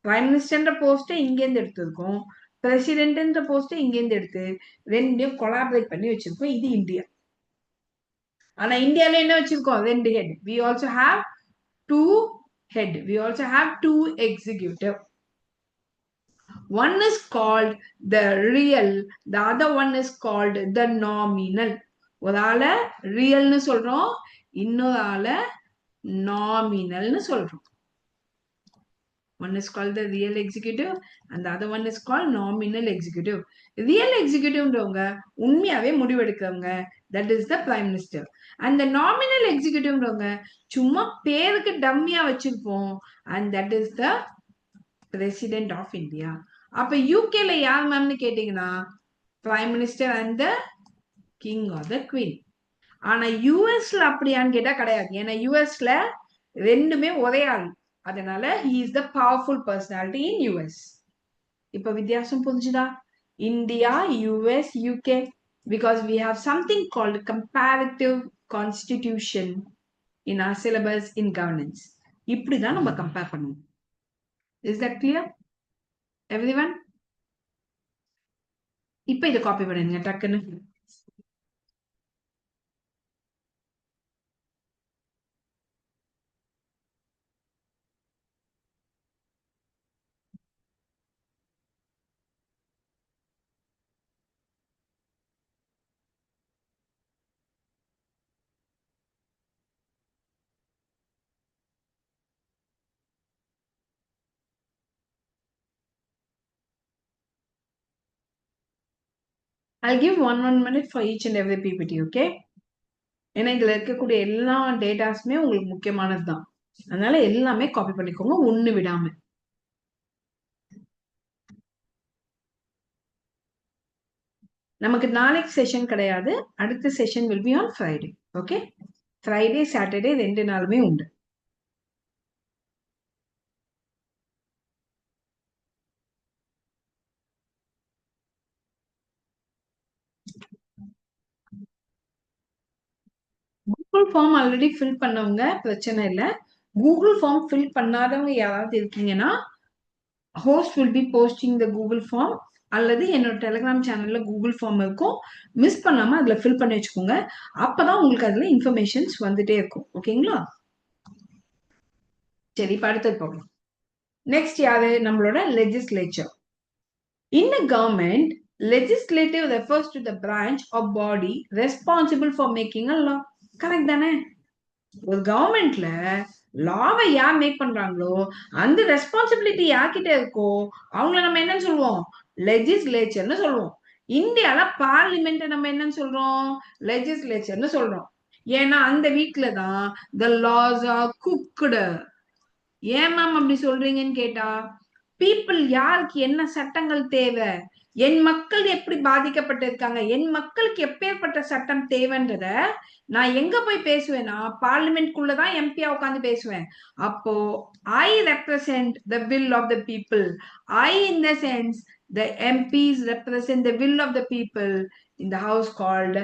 பிரைம் மினிஸ்டர்ன்ற போஸ்ட் இங்கேருந்து எடுத்திருக்கோம், பிரசிடென்ட்ன்ற போஸ்ட் இங்கேருந்து எடுத்து ரெண்டையும் கொலாபரேட் பண்ணி வச்சிருக்கோம். இது இந்தியா. ஆனா இந்தியால என்ன வச்சிருக்கோம்? ரெண்டு head. We also have two head. We also have two executive. One is called the real, the other one is called the nominal. ஒரு ஆள ரியல்னு சொல்றோம், இன்னொரு ஆள நாமினல்னு சொல்றோம். One is called the real executive and the other one is called nominal executive. Real executiveன்றவங்க உண்மையாவே முடிவெடுக்கிறவங்க, that is the prime minister. And the nominal executiveன்றவங்க சும்மா பேருக்கு டம்மியா வச்சிருப்போம், and that is the president of India. அப்ப யூகேல யார் மேம்னு கேட்டீங்கன்னா prime minister and the king or the queen. ஆனா யூஎஸ்ல அப்படியான்னு கேட்டா கிடையாது. ஏன்னா யூஎஸ்ல ரெண்டுமே ஒரே ஆள். அதனால he is the powerful personality in US. இப்ப வித்தியாசம் புரிஞ்சுதா? India, US, UK, because we have something called comparative constitution in our syllabus in governance. இப்படிதான் நம்ம கம்பேர் பண்ணுவோம். Is that clear? Everyone? இப்ப இதை காப்பி பண்ணுங்க டக்குன்னு. I'll give one minute for each and every PPT, okay? ஏன்னா இதுல இருக்கக்கூடிய எல்லா டேட்டாஸுமே உங்களுக்கு முக்கியமானது தான். அதனால எல்லாமே காப்பி பண்ணிக்கோங்க, ஒண்ணு விடாம. நமக்கு நாளைக்கு செஷன் கிடையாது. அடுத்த session will be on Friday. Okay? Friday, Saturday 2 நாளுமே உண்டு. கூகுள் ஃபார்ம் ஆல்ரெடி ஃபில் பண்ணவங்க பிரச்சனை இல்லை. கூகுள் ஃபார்ம் ஃபில் பண்ணாதவங்க யாராவது இருக்கீங்கன்னா host will be posting the Google form, அல்லது என்னோட டெலிகிராம் சேனல்ல கூகுள் ஃபார்ம் இருக்கும், மிஸ் பண்ணாம அதுல ஃபில் பண்ணி வச்சுக்கோங்க. அப்பதான் உங்களுக்கு அதுல இன்ஃபர்மேஷன்ஸ் வந்துட்டே இருக்கும். ஓகேங்களா? சரி, இப்ப அடுத்தது போகலாம். நெக்ஸ்ட் யாரு? நம்மளோட legislature. In a government, legislative refers to the branch or body responsible for making a law. Correct தானே? ஒரு கவர்மெண்ட்ல லாவை யார் மேக் பண்றாங்களோ அந்த ரெஸ்பான்சிபிலிட்டி யார்கிட்ட இருக்கோ அவங்கள நம்ம என்னன்னு சொல்லுவோம்? லெஜிஸ்லேச்சர்னு சொல்லுவோம். இந்தியால பார்லிமெண்ட் நம்ம என்னன்னு சொல்றோம்? லெஜிஸ்லேச்சர்னு சொல்றோம். ஏன்னா அந்த வீட்ல தான் the laws are cooked. ஏன் மேம் அப்படி சொல்றீங்கன்னு கேட்டா, பீப்புள் யாருக்கு என்ன சட்டங்கள் தேவை, என் மக்கள் எப்படி பாதிக்கப்பட்டிருக்காங்க, என் மக்களுக்கு எப்பேற்பட்ட சட்டம் தேவைன்றத நான் எங்க போய் பேசுவேன்னா பார்லிமெண்ட்குள்ளதான் எம்பியா உட்காந்து பேசுவேன். அப்போ I represent the will of the people. I in the sense the MPs represent the will of the people in the house called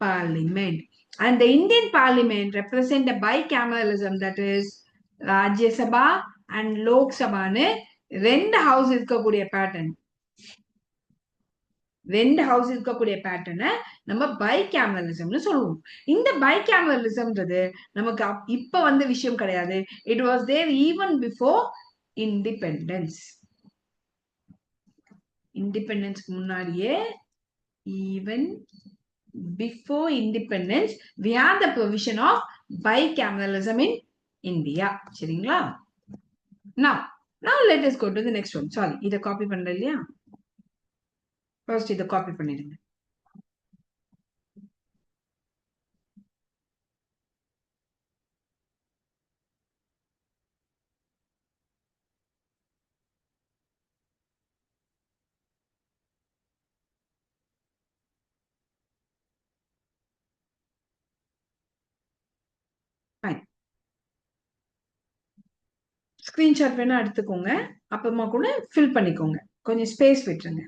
parliament. And the Indian parliament represent a bicameralism, that is Rajya Sabha and லோக்சபான்னு ரெண்டு house இருக்கக்கூடிய pattern. ரெண்டு house இருக்கக்கூடிய பேட்டர்னை நம்ம பைகேமரலிசம்னு சொல்லுவோம். இந்த பைகேமரலிசம்ன்றது நமக்கு இப்ப வந்த விஷயம் கிடையாது. It was there even before independence. இண்டிபெண்டன்ஸ்க்கு முன்னாடியே, even before independence, we have the provision of bicameralism in India. சரிங்களா? Now let us go to the next one. Sorry, இத காப்பி பண்ணல இல்லையா? ஃபர்ஸ்ட் இத காப்பி பண்ணிடுங்க. ஃபைன். ஸ்கிரீன்ஷாட் வேணா எடுத்துக்கோங்க, அப்புறமா கூட ஃபில் பண்ணிக்கோங்க. கொஞ்சம் ஸ்பேஸ் விட்டுருங்க.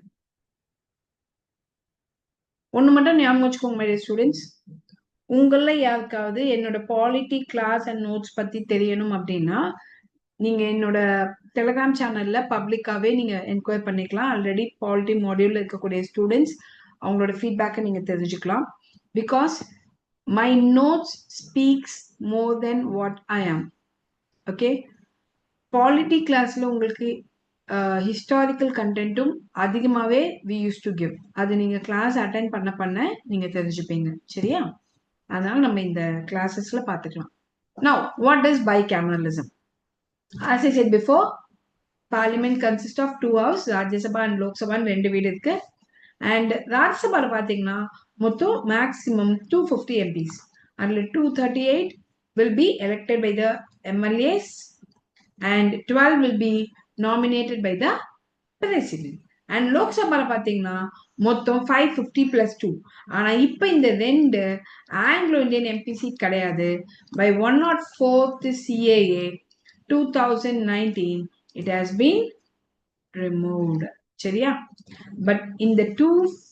ஒண்ணு மட்டும் ஞாபகம் வச்சுக்கோங்க மை டியர் ஸ்டூடெண்ட்ஸ். உங்கள யாருக்காவது என்னோட பாலிட்டி கிளாஸ் அண்ட் நோட்ஸ் பத்தி தெரியணும் அப்படின்னா நீங்க என்னோட டெலிகிராம் சேனல்ல பப்ளிக்காவே நீங்க என்கொயர் பண்ணிக்கலாம். ஆல்ரெடி பாலிட்டி மாடியூல்ல இருக்கக்கூடிய ஸ்டூடெண்ட்ஸ் அவங்களோட ஃபீட்பேக்கை நீங்க தெரிஞ்சுக்கலாம். Because my notes speaks more than what I am. Okay, polity கிளாஸ்ல உங்களுக்கு ஹிஸ்டாரிக்கல் கண்டென்ட்டும் அதிகமாவே வி யூஸ் டு கிவ். அது நீங்க கிளாஸ் அட்டென்ட் பண்ண நீங்க தெரிஞ்சுப்பீங்க. சரியா? அதனால நம்ம இந்த கிளாஸஸ்ல பாத்துக்கலாம். Now, what is bicameralism? As I said before, parliament consists of 2 houses, Rajya Sabha and Lok Sabha ரெண்டு வீடு இருக்கு. And Rajya Sabha பாத்தீங்கன்னா மொத்தம் maximum 250 MPs. அதுல 238 will be elected by the MLAs and 12 will be nominated by the president. And Lok Sabha பாத்தீங்கன்னா மொத்தம் 550 plus 2. ஆனா இப்ப இந்த ரெண்டு ஆங்கிலோ இந்தியன் எம்பி சீட் கிடையாது. By 104th CAA 2019 it has been removed. சரியா? But in the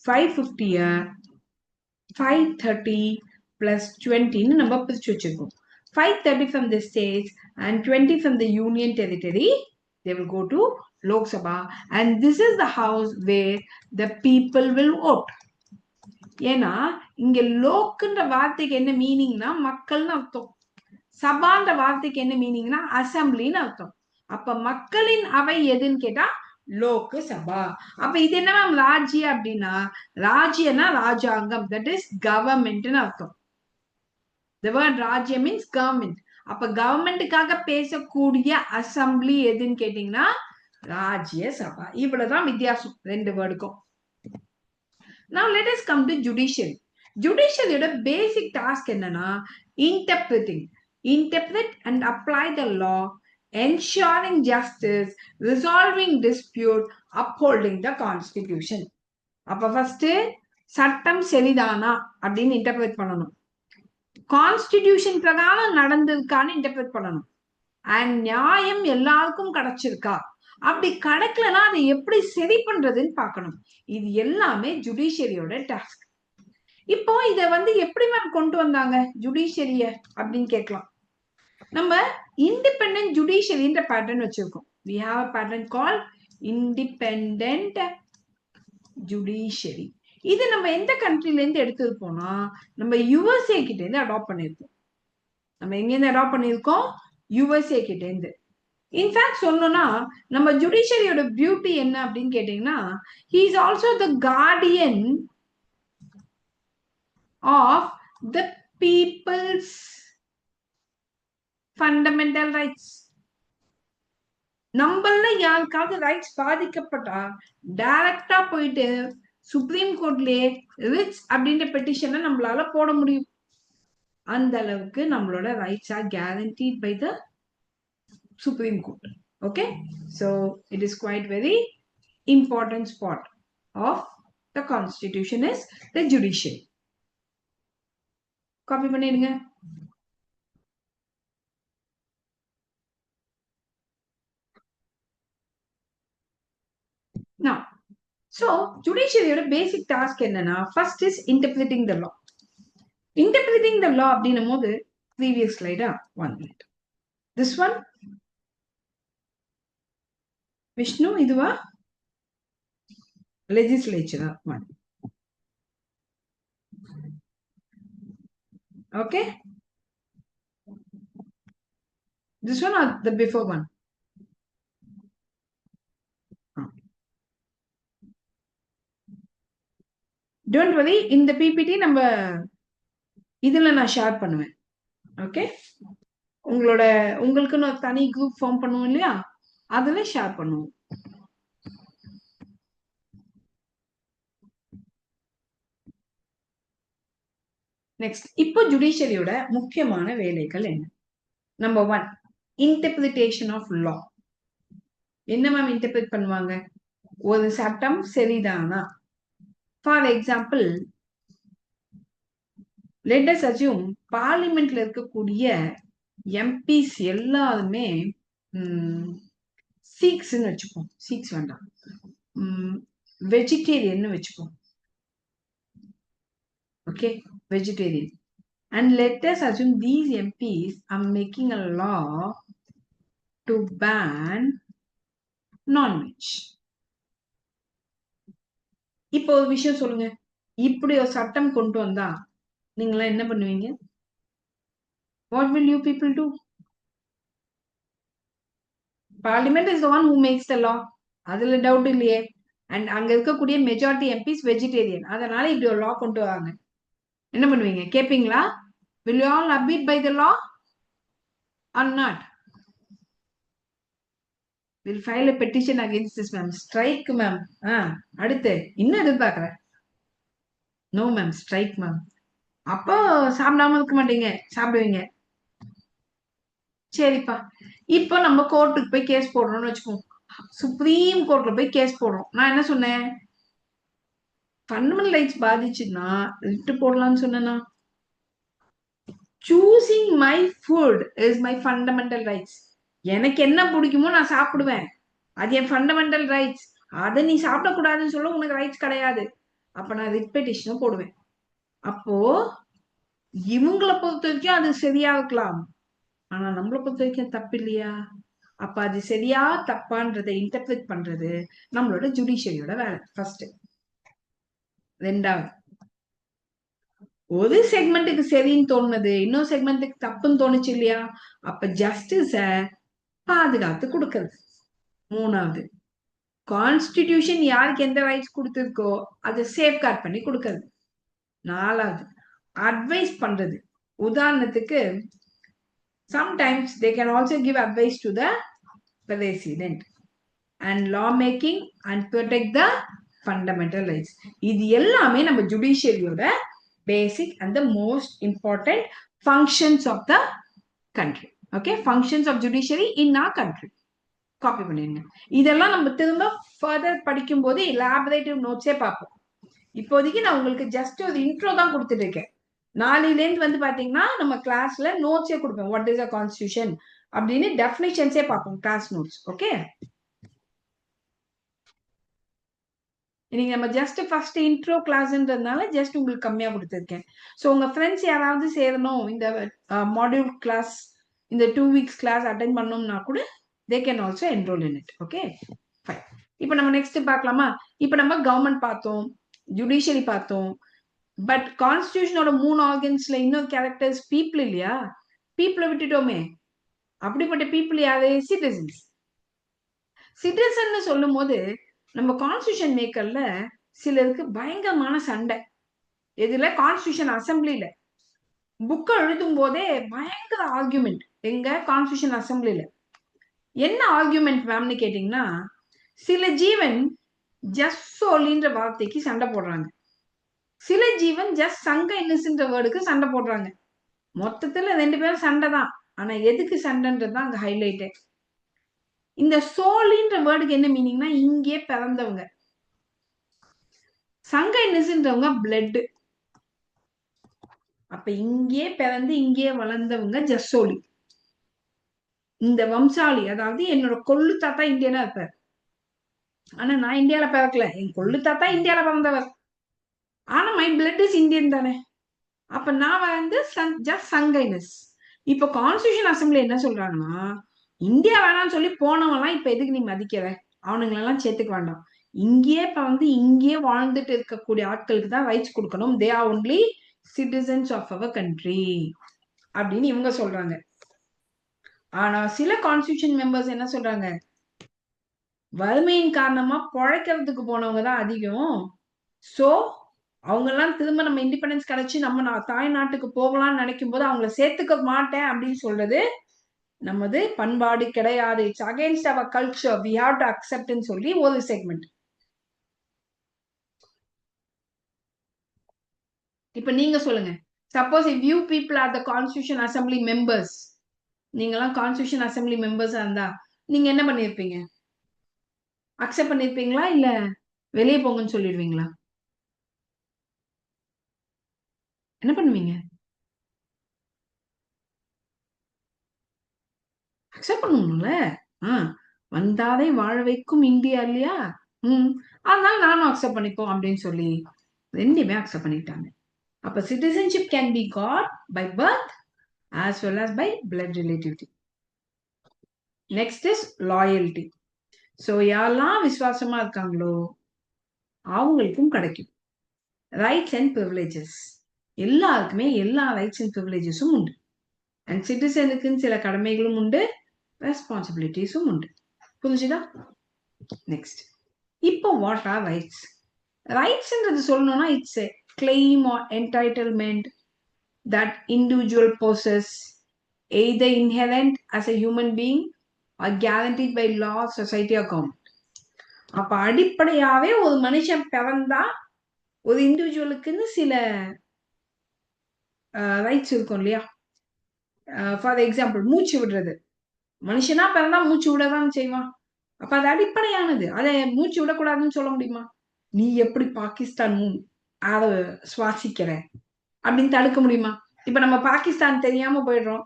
550 530 plus 20 நம்ம பிரிச்சு வச்சிருக்கோம். 530 from the states and 20 from the union territory. They will go to Lok Sabha and this is the house where the people will vote. ஏன்னா இங்க லோக்குன்ற வார்த்தைக்கு என்ன மீனிங்னா மக்கள்னு அர்த்தம். சபான்ற வார்த்தைக்கு என்ன மீனிங்னா அசம்பிளின்னு அர்த்தம். அப்ப மக்களின் அவை எதுன்னு கேட்டா லோக்கு சபா. அப்ப இது என்ன மேம் ராஜ்ய அப்படின்னா ராஜ்யனா ராஜாங்கம், தட் இஸ் கவர்மெண்ட்னு அர்த்தம். The word ராஜ்யம் மீன்ஸ் கவர்மெண்ட். அப்ப கவர்மெண்ட்டுக்காக பேசக்கூடிய அசம்பிளி எதுன்னு கேட்டீங்கன்னா ராஜ்ய சபா. இவ்வளவுதான் வித்தியாசம் ரெண்டு வேர்டுக்கும். Now let us come to judiciary. Judiciaryயோட பேசிக் டாஸ்க் என்னன்னா interpret and apply the law, ensuring justice, resolving dispute, upholding the constitution. அப்ப ஃபர்ஸ்ட் சட்டம் சரிதானா அப்படின்னு இன்டர்பிரட் பண்ணணும். கான்ஸ்டிடியூஷன் பிரகாரம் நடந்திருக்கான்னு இன்டர்பிரட் பண்ணணும். அண்ட் நியாயம் எல்லாருக்கும் கிடைச்சிருக்கா, அப்படி கிடைக்கலன்னா அதை எப்படி சரி பண்றதுன்னு பார்க்கணும். இது எல்லாமே ஜுடிஷியரியோட டாஸ்க். இப்போ இத எப்படி மேம் கொண்டு வந்தாங்க ஜுடிஷியரிய அப்படின்னு கேட்கலாம். நம்ம இண்டிபெண்டன்ட் ஜுடிஷியரின்ற பேட்டர்ன் வச்சிருக்கோம். we have a pattern called independent judiciary. இது நம்ம எந்த கண்ட்ரில இருந்து எடுத்திருப்போம்னா நம்ம யுஎஸ்ஏ கிட்ட இருந்து அடாப்ட் பண்ணிருக்கோம். நம்ம எங்க இருந்து அடாப்ட் பண்ணிருக்கோம்? யுஎஸ்ஏ கிட்ட இருந்து. இன்ஃபேக்ட் சொல்லணும்னா நம்ம ஜுடிஷியரியோட பியூட்டி என்ன அப்படின்னு கேட்டீங்கன்னா he is also the guardian of the people's fundamental rights. நம்மள யாருக்காவது ரைட்ஸ் பாதிக்கப்பட்டா டைரக்டா போயிட்டு சுப்ரீம் கோர்ட்லயே ரிட்ஸ் அப்படின்ற பெட்டிஷனை நம்மளால போட முடியும். அந்த அளவுக்கு நம்மளோட rights are guaranteed by the Supreme Court. Okay, so it is quite very important spot of the constitution is the judiciary. Copy பண்ணிடுங்க. Now, so judiciary basic task என்னன்னா first is interpreting the law. Interpreting the law அப்படின்னும் போது previous slide 1 minute. This one Vishnu இதுவா legislature 1. Okay, this one or the before one? Don't worry, இந்த PPT நம்ம இதுல நான் share பண்ணுவேன். Okay, உங்களுக்குன்னு ஒரு தனி குரூப் ஃபார்ம் பண்ணுவோம் இல்லையா, அதுல ஷேர் பண்ணுவோம். நெக்ஸ்ட், இப்போ ஜுடிஷியரியோட முக்கியமான வேலைகள் என்ன? Number 1, interpretation of law. என்ன மேம் இன்டர்பிரேட் பண்ணுவாங்க? ஒரு சட்டம் சரிதானா? For example, let us assume பார்லிமெண்ட்ல இருக்கக்கூடிய எம்பிஸ் எல்லாருமே சீக்ஸ்ன்னு வச்சுப்போம். சீக்ஸ் வேண்டாம், வெஜிடேரியன் வச்சுப்போம். Okay, vegetarian. And let us assume these MPs are making a law to ban non-veg. இப்போ ஒரு விஷயம் சொல்லுங்க, இப்படி ஒரு சட்டம் கொண்டு வந்தா நீங்களாம் என்ன பண்ணுவீங்க? What will you people do? Parliament is the one who makes the law. அதுல டவுட் இல்லையே. அண்ட் அங்க இருக்கக்கூடிய மெஜாரிட்டி எம்பிஸ் வெஜிடேரியன். அதனால இப்படி ஒரு லா கொண்டு வராங்க. என்ன பண்ணுவீங்க? கேப்பீங்களா? Will you all abide by the law or not? We'll file a petition against this, ma'am. Strike, ma'am. அடுத்து இன்னும் எதிர்பார்க்கறேன். No, ma'am. Strike, ma'am. அப்போ சாப்பிடாம இருக்க மாட்டீங்க, சாப்பிடுவீங்க. சரிப்பா. இப்போ நம்ம கோர்ட்டுக்கு போய் கேஸ் போடுறோம்னு வச்சுக்கோங்க. சுப்ரீம் கோர்ட்ல போய் கேஸ் போடுறோம். நான் என்ன சொன்னேன்? ஃபண்டமெண்டல் ரைட்ஸ் பாதிச்சுன்னா ரிட்டு போடலாம்னு சொன்னேன்னா? Choosing my food is my fundamental rights. எனக்கு என்ன பிடிக்குமோ நான் சாப்பிடுவேன். அது என் ஃபண்டமெண்டல் ரைட்ஸ். அதை நீ சாப்பிடக்கூடாதுன்னு சொல்ல உனக்கு ரைட்ஸ் கிடையாது. அப்ப நான் ரிட் பெட்டிஷனும் போடுவேன். அப்போ இவங்களை பொறுத்த வரைக்கும் அது சரியா இருக்கலாம், ஆனா நம்மளை பொறுத்த வரைக்கும் தப்பு இல்லையா? அப்ப அது சரியா தப்பான்றதை இன்டர்பிரட் பண்றது நம்மளோட ஜுடிஷியரியோட வேலை. ஃபர்ஸ்ட். ரெண்டாவது, ஒரு செக்மெண்ட்டுக்கு சரின்னு தோணுது, இன்னொரு செக்மெண்ட்டுக்கு தப்புன்னு தோணுச்சு இல்லையா? அப்ப ஜஸ்டிஸ பாதுகாத்து கொடுக்கறது. மூணாவது, கான்ஸ்டிடியூஷன் யாருக்கு எந்த ரைட்ஸ் கொடுத்திருக்கோ அதை சேஃப்கார்ட் பண்ணி கொடுக்கறது. நாலாவது, அட்வைஸ் பண்றது. உதாரணத்துக்கு sometimes they can also give advice to the president. And law making and protect the fundamental rights. இது எல்லாமே நம்ம ஜுடிஷியரியோட basic and the most important functions of the country. Okay, functions of judiciary in our country. Copy பண்ணிருங்க. இதெல்லாம் நம்ம திரும்ப further படிக்கும் போது எலாபரேட்டிவ் நோட்ஸே பார்ப்போம். இப்போதைக்கு நான் உங்களுக்கு ஜஸ்ட் ஒரு இன்ட்ரோ தான் கொடுத்துட்டு இருக்கேன். நாளையிலேருந்து வந்து பாத்தீங்கன்னா நம்ம கிளாஸ்ல நோட்ஸே கொடுப்பேன். வாட் இஸ் அ கான்ஸ்டிடியூஷன் அப்படின்னு டெஃபினிஷன்ஸே பார்ப்போம், கிளாஸ் நோட்ஸ். ஓகே, இன்னைக்கு நம்ம ஜஸ்ட் ஃபர்ஸ்ட் இன்ட்ரோ கிளாஸ்ன்றதுனால ஜஸ்ட் உங்களுக்கு கம்மியா கொடுத்துருக்கேன். ஸோ உங்க ஃப்ரெண்ட்ஸ் யாராவது சேரணும் இந்த மாடியூல் கிளாஸ், இந்த 2 வீக்ஸ் கிளாஸ் அட்டென்ட் பண்ணோம்னா கூட they can also enrol in it. Okay, fine. இப்போ நம்ம நெக்ஸ்ட் பார்க்கலாமா? இப்போ நம்ம கவர்மெண்ட் பார்த்தோம், ஜுடிஷியரி பார்த்தோம். பட் கான்ஸ்டிடியூஷனோட 3 ஆர்கன்ஸ்ல இன்னொரு கேரக்டர்ஸ் பீப்புள் இல்லையா? பீப்புளை விட்டுட்டோமே. அப்படிப்பட்ட பீப்புள் யாரு? சிட்டிசன்ஸ். சிட்டிசன் சொல்லும் போது நம்ம கான்ஸ்டிடியூஷன் மேக்கர்ல சிலருக்கு பயங்கரமான சண்டை. இதுல கான்ஸ்டிடியூஷன் அசம்பிளில புக்கை எழுதும் போதே பயங்கர ஆர்குமெண்ட். எங்க கான்ஸ்டிடியூஷன் அசம்பிளில என்ன ஆர்குமெண்ட் மேம்னு கேட்டீங்கன்னா, சில ஜீவன் ஜஸ்ட் சோலின்ற வார்த்தைக்கு சண்டை போடுறாங்க, சில ஜீவன் ஜஸ்ட் சங்க இன்னிஸ்ன்ற வேர்டுக்கு சண்டை போடுறாங்க. மொத்தத்துல 2 பேரும் சண்டை தான். ஆனா எதுக்கு சண்டைன்றதுதான் அங்க ஹைலைட்டே. இந்த சோலின்ற வேர்டுக்கு என்ன மீனிங்னா இங்கே பிறந்தவங்க, சங்க இன்னிஸ்ன்றவங்க பிளட். அப்ப இங்கே பிறந்து இங்கே வளர்ந்தவங்க ஜஸ்ஸோலி. இந்த வம்சாவளி, அதாவது என்னோட கொள்ளு தாத்தா இந்தியனா இருப்பார், ஆனா நான் இந்தியால பிறக்கல. என் கொள்ளு தாத்தா இந்தியால பிறந்தவர், ஆனா மை பிளட் இஸ் இந்தியன் தானே. அப்ப நான் வந்து ஜஸ்ட் சங்கைனஸ். இப்ப கான்ஸ்டிடியூஷன் அசம்பிளி என்ன சொல்றாங்கன்னா, இந்தியா வேணாம்னு சொல்லி போனவெல்லாம் இப்ப எதுக்கு நீ மதிக்கிற, அவனுங்களெல்லாம் சேர்த்துக்க வேண்டாம். இங்கேயே வந்து இங்கேயே வாழ்ந்துட்டு இருக்கக்கூடிய ஆட்களுக்கு தான் ரைட்ஸ் கொடுக்கணும். They are only citizens of our country அப்படின்னு இவங்க சொல்றாங்க. ஆனா சில கான்ஸ்டிடியூஷன் மெம்பர்ஸ் என்ன சொல்றாங்க, வறுமையின் காரணமா பொழைக்கிறதுக்கு போனவங்க தான் அதிகம். சோ அவங்க எல்லாம் திரும்ப நம்ம இண்டிபெண்டன்ஸ் கிடைச்சு நம்ம தாய் நாட்டுக்கு போகலாம்னு நினைக்கும் போது அவங்கள சேர்த்துக்க மாட்டேன் அப்படின்னு சொல்றது நமது பண்பாடு கிடையாது. It's against our culture, we have to அக்செப்ட்னு சொல்லி ஒரு செக்மெண்ட். இப்ப நீங்க சொல்லுங்க, suppose if you people are the constitution assembly members, நீங்கெல்லாம் கான்ஸ்டிடியூஷன் அசம்பிளி மெம்பர்ஸா இருந்தா நீங்க என்ன பண்ணிருப்பீங்க? அக்செப்ட் பண்ணிருப்பீங்களா இல்ல வெளியே போங்கன்னு சொல்லிடுவீங்களா? என்ன பண்ணுவீங்க? அக்செப்ட் பண்ணணும்ல. வந்தாதை வாழ வைக்கும் இந்தியா இல்லையா? அதனால நானும் அக்செப்ட் பண்ணிப்போம் அப்படின்னு சொல்லி 2 அக்செப்ட் பண்ணிட்டாங்க. அப்ப citizenship can be got by birth as well as by blood relativity. Next is loyalty. So யாரெல்லாம் விசுவாசமா இருக்காங்களோ அவங்களுக்கும் கிடைக்கும். ரைட்ஸ் அண்ட் ப்ரிவிலேஜஸ், எல்லாருக்குமே எல்லா ரைட்ஸ் அண்ட் ப்ரிவிலேஜஸும் உண்டு. அண்ட் சிட்டிசனுக்குன்னு சில கடமைகளும் உண்டு, ரெஸ்பான்சிபிலிட்டிஸும் உண்டு. புரிஞ்சுதா? நெக்ஸ்ட், இப்போ வாட் ஆர் ரைட்ஸ்? ரைட்ஸ்ன்றது சொல்லணும்னா it's a claim or entitlement that individual possess, either inherent as a human being or guaranteed by law, society or government. அப்ப அடிப்படையாவே ஒரு மனுஷன் பிறந்தா ஒரு இண்டிவிஜுவலுக்குன்னு சில ரைட்ஸ் இருக்கும் இல்லையா? ஃபார் எக்ஸாம்பிள், மூச்சு விடுறது. மனுஷனா பிறந்தா மூச்சு விடதான் செய்வான். அப்ப அது அடிப்படையானது. அதை மூச்சு விடக்கூடாதுன்னு சொல்ல முடியுமா? நீ எப்படி பாகிஸ்தான் அதை சுவாசிக்கிற அப்படின்னு தடுக்க முடியுமா? இப்ப நம்ம பாகிஸ்தான் தெரியாம போயிடுறோம்,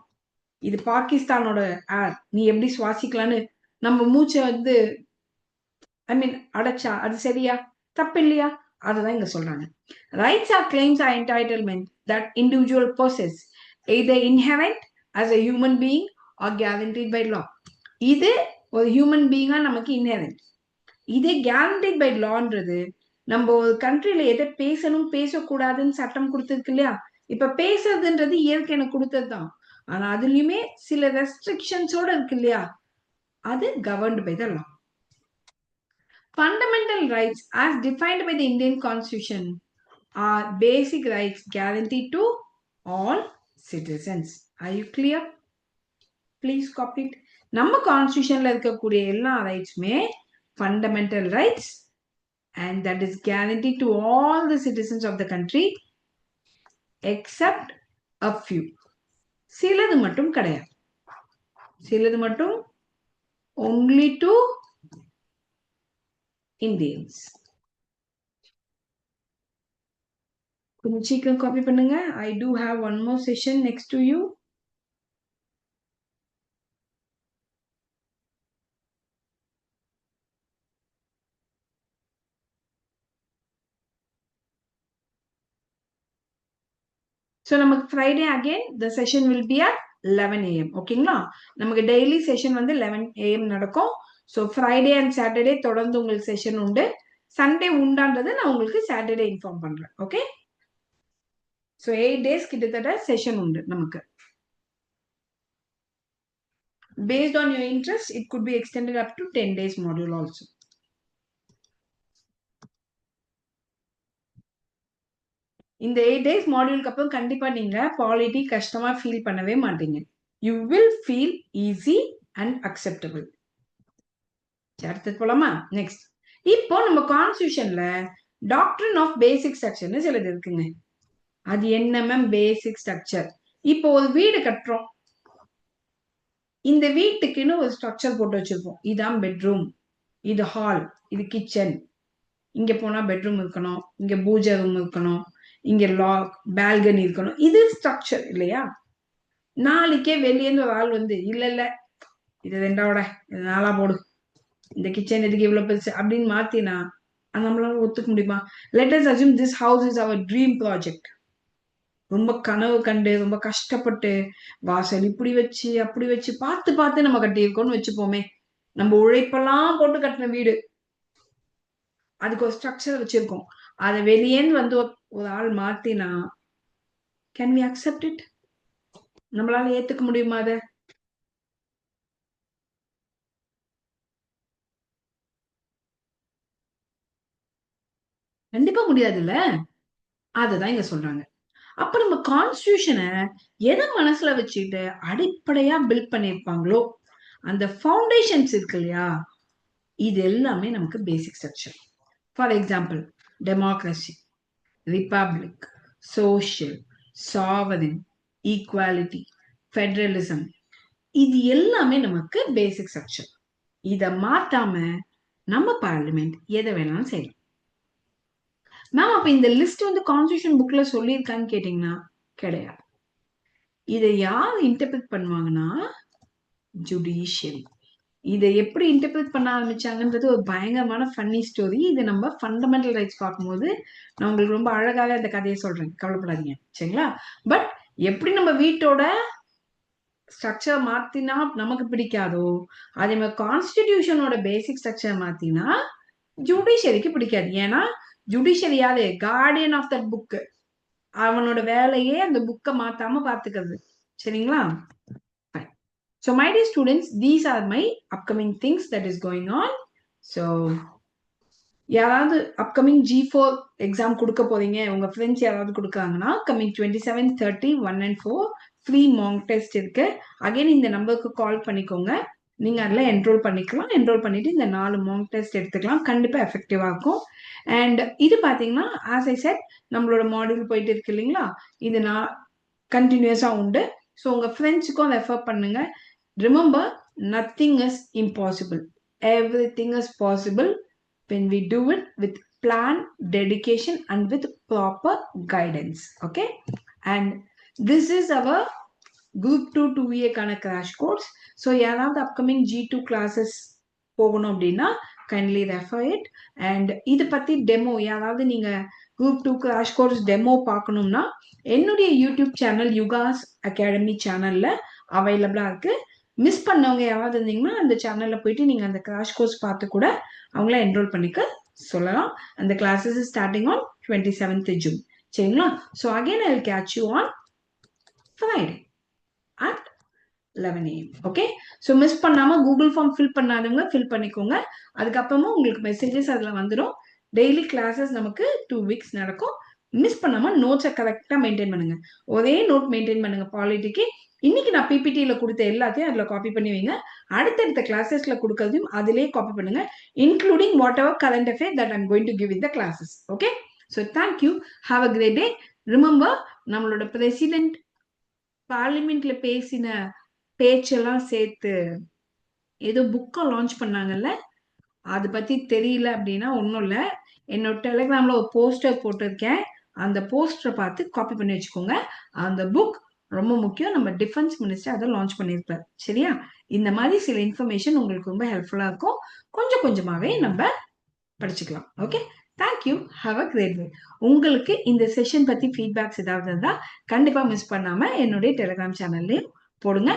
இது பாகிஸ்தானோட ஏர், நீ எப்படி சுவாசிக்கலான்னு நம்ம மூச்சை வந்து ஐ மீன் அடைச்சா அது சரியா? தப்பு இல்லையா? அதுதான் இங்க சொல்றாங்க. Rights are claims or entitlement that individual possess, either inherent as a human being or guaranteed by law. இது ஒரு ஹியூமன் பீயிங்கா நமக்கு இன்ஹெரண்ட். இதே கேரண்டீட் பை லான்றது நம்ம ஒரு கண்ட்ரில எதை பேசணும் பேசக்கூடாதுன்னு சட்டம் கொடுத்துருக்கு இல்லையா? இப்ப பேசுறதுன்றது இயற்கை எனக்கு கொடுத்ததுதான், ஆனா அதுலயுமே சில ரெஸ்ட்ரிக்ஷன்ஸோட இருக்கு இல்லையா? அது governed by the law. Fundamental rights as defined by the Indian Constitution are basic rights guaranteed to all citizens. Are you clear? Please copy it. நம்ம கான்ஸ்டிடியூஷன்ல இருக்கக்கூடிய எல்லா ரைட்ஸுமே fundamental rights and that is guaranteed to all the citizens of the country except a few. சிலது மட்டும் கிடையாது. சிலது மட்டும் only to Indians. கொஞ்சம் சீக்கிரம் காப்பி பண்ணுங்க. I do have one more session next to you. So நமக்கு Friday again the session will be at 11 AM. ஓகேங்களா? நமக்கு டெய்லி செஷன் வந்து 11 AM நடக்கும். ஸோ ஃப்ரைடே அண்ட் சாட்டர்டே தொடர்ந்து உங்களுக்கு செஷன் உண்டு. சண்டே உண்டான்றது நான் உங்களுக்கு சாட்டர்டே இன்ஃபார்ம் பண்றேன். ஓகே? ஸோ 8 days கிட்டத்தட்ட செஷன் உண்டு நமக்கு. Based on your interest, it could be extended up to 10 days module also. இந்த 8 days மாடியூலுக்கு அப்புறம் கண்டிப்பா நீங்க பாலிட்டி கஷ்டமா ஃபீல் பண்ணவே மாட்டீங்க. You will feel easy and acceptable. அடுத்தது போலாமா? நெக்ஸ்ட், இப்போ நம்ம கான்ஸ்டிடியூஷன்ல டாக்ட்ரின் ஆஃப் பேசிக் ஸ்ட்ரக்சர்னு சிலது இருக்குங்க. அது என்ன மேம் பேசிக் ஸ்ட்ரக்சர்? இப்போ ஒரு வீடு கட்டுறோம், இந்த வீட்டுக்குன்னு ஒரு ஸ்ட்ரக்சர் போட்டு வச்சிருப்போம். இதான் பெட்ரூம், இது ஹால், இது கிச்சன், இங்க போனா பெட்ரூம் இருக்கணும், இங்க பூஜை ரூம் இருக்கணும், இங்க லாக் பால்கனி இருக்கணும். இது ஸ்ட்ரக்சர் இல்லையா? நாளைக்கே வெளியேந்து ஒரு ஆள் வந்து இல்ல இல்ல இது 2ஓட இது 4ஆ போடு, இந்த கிச்சன் எதுக்கு இவ்வளவு பெருசு அப்படின்னு மாத்தினா நம்மளால ஒத்துக்க முடியுமா? Let us assume this house is our dream project. ரொம்ப கனவு கண்டு ரொம்ப கஷ்டப்பட்டு வாசல் இப்படி வச்சு அப்படி வச்சு பார்த்து பார்த்து நம்ம கட்டியிருக்கோம்னு வச்சுப்போமே. நம்ம உழைப்பெல்லாம் போட்டு கட்டின வீடு, அதுக்கு ஒரு ஸ்ட்ரக்சர் வச்சிருக்கோம். அதை வெளியேன்னு வந்து ஒரு ஆள் மாத்தினா கேன் வி அக்செப்ட் இட்? நம்மளால ஏத்துக்க முடியுமா? அதை கண்டிப்பா முடியாதுல்ல. அதுதான் இங்க சொல்றாங்க. அப்ப நம்ம கான்ஸ்டிடியூஷனை எதை மனசுல வச்சுட்டு அடிப்படையா பில்ட் பண்ணிருப்பாங்களோ அந்த ஃபவுண்டேஷன்ஸ் இருக்கு இல்லையா, இது எல்லாமே நமக்கு பேசிக் structure. For example, democracy, republic, social, sovereign, equality, federalism, இது எல்லாமே நமக்கு பேசிக் ஸ்ட்ரக்சர். இதை மாத்தாம நம்ம பார்லிமெண்ட் எதை வேணாலும் செய்யலாம். மேம் அப்ப இந்த லிஸ்ட் வந்து கான்ஸ்டிடியூஷன் புக்ல சொல்லியிருக்கான்னு கேட்டீங்கன்னா கிடையாது. இதை யார் இன்டர்பிரட் பண்ணுவாங்கன்னா ஜுடிஷியரி. இதை எப்படி இன்டர்பிரட் பண்ண ஆரம்பிச்சாங்கன்றது ஒரு பயங்கரமான ஃபன்னி ஸ்டோரி. இது நம்ம ஃபண்டமெண்டல் ரைட்ஸ் பார்க்கும்போது நான் உங்களுக்கு ரொம்ப அழகாக இந்த கதையை சொல்றேன், கவலைப்படாதீங்க சரிங்களா. பட் எப்படி நம்ம வீட்டோட ஸ்ட்ரக்சர் மாத்தினா நமக்கு பிடிக்காதோ, அதே மாதிரி கான்ஸ்டிடியூஷனோட பேசிக் ஸ்ட்ரக்சர் மாத்தினா ஜுடிஷியரிக்கு பிடிக்காது. ஏன்னா ஜுடிஷியரி யாரு? Guardian of that book. அவனோட வேலையே அந்த புக்கை மாத்தாம பாத்துக்கிறது. சரிங்களா? So my dear students, these are my upcoming things that is going on. So யாராவது அப்கமிங் G4 எக்ஸாம் கொடுக்க போறீங்க, உங்க ஃப்ரெண்ட்ஸ் யாராவது கொடுக்காங்கன்னா coming 27, 30, 1 and 4 free mark test இருக்கு. அகைன் இந்த நம்பருக்கு கால் பண்ணிக்கோங்க. நீங்க அதில் என்ரோல் பண்ணிக்கலாம். என்ரோல் பண்ணிட்டு இந்த 4 மார்க் டெஸ்ட் எடுத்துக்கலாம். கண்டிப்பா எஃபெக்டிவா இருக்கும். அண்ட் இது பாத்தீங்கன்னா ஆஸ் ஐ செட் நம்மளோட மாடியூல் போயிட்டு இருக்கு இல்லைங்களா, இது நான் கண்டினியூஸா உண்டு. ஸோ உங்க ஃப்ரெண்ட்ஸுக்கும் ரெஃபர் பண்ணுங்க. Remember, nothing is impossible, everything is possible when we do it with plan, dedication and with proper guidance. Okay, and this is our group 2 2VA கான crash course. So யாராவது upcoming G2 classes போகணும் அப்படின்னா kindly refer it. and இது பத்தி demo யாராவது நீங்க group 2 crash course demo பார்க்கணும்னா என்னுடைய யூடியூப் சேனல் யுகாஸ் அகாடமி சேனல்ல அவைலபிளா இருக்கு. மிஸ் பண்ணவங்க யாராவது இருந்தீங்கன்னா அந்த சேனல்ல போயிட்டு நீங்க அந்த கிராஷ் கோர்ஸ் பார்த்து கூட அவங்கள என்ரோல் பண்ணிக்க சொல்லலாம். அந்த classes is starting on 27th June. சரிங்களா? So again I will catch you on Friday at 11 AM. Okay, so miss பண்ணாம கூகுள் ஃபார்ம் ஃபில் பண்ணாதவங்க ஃபில் பண்ணிக்கோங்க. அதுக்கப்புறமா உங்களுக்கு மெசேஜஸ் அதில் வந்துடும். டெய்லி கிளாஸஸ் நமக்கு 2 weeks நடக்கும். மிஸ் பண்ணாம நோட்ஸை கரெக்டாக மெயின்டைன் பண்ணுங்க. ஒரே நோட் மெயின்டைன் பண்ணுங்க பாலிட்டிக்கு. இன்னைக்கு நான் பிபிடியில் கொடுத்த எல்லாத்தையும் அதில் காப்பி பண்ணி வைங்க. அடுத்தடுத்த கிளாஸஸ்ல கொடுக்கறதையும் அதிலே காப்பி பண்ணுங்க, including whatever current affair that I'm going to give in the classes. Okay, so thank you, have a great day. Remember, நம்மளோட பிரசிடென்ட் பார்லிமெண்ட்ல பேசின பேச்செல்லாம் சேர்த்து ஏதோ புக்கை லான்ச் பண்ணாங்கல்ல, அதை பத்தி தெரியல அப்படின்னா ஒன்றும் இல்லை, என்னோட டெலிகிராம்ல ஒரு போஸ்டர் போட்டிருக்கேன். அந்த போஸ்டரை பார்த்து காப்பி பண்ணி வச்சுக்கோங்க. அந்த புக் ரொம்ப முக்கியம். நம்ம டிஃபென்ஸ் மினிஸ்டர் அதை லான்ச் பண்ணியிருப்பார். சரியா? இந்த மாதிரி சில இன்ஃபர்மேஷன் உங்களுக்கு ரொம்ப ஹெல்ப்ஃபுல்லா இருக்கும். கொஞ்சம் கொஞ்சமாவே நம்ம படிச்சுக்கலாம். Okay, thank you, have a great day. உங்களுக்கு இந்த செஷன் பத்தி ஃபீட்பேக்ஸ் ஏதாவது இருந்தா கண்டிப்பா மிஸ் பண்ணாம என்னுடைய டெலிகிராம் சேனல்லையும் போடுங்க.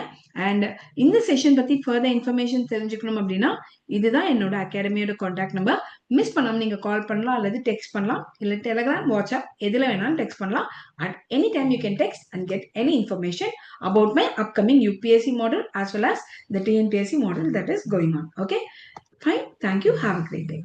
அண்ட் இந்த செஷன் பத்தி ஃபர்தர் இன்ஃபர்மேஷன் தெரிஞ்சுக்கணும் அப்படின்னா இதுதான் என்னோட அகாடமியோட கான்டாக்ட் நம்பர். மிஸ் பண்ணாம நீங்க கால் பண்ணலாம் அல்லது டெக்ஸ்ட் பண்ணலாம். இல்ல டெலிகிராம், வாட்ஸ்அப் எதுல வேணாலும் டெக்ஸ்ட் பண்ணலாம். At any time you can text and get any information about my upcoming UPSC model as well as the TNPSC model that is going on. Okay, fine, thank you, have a great day.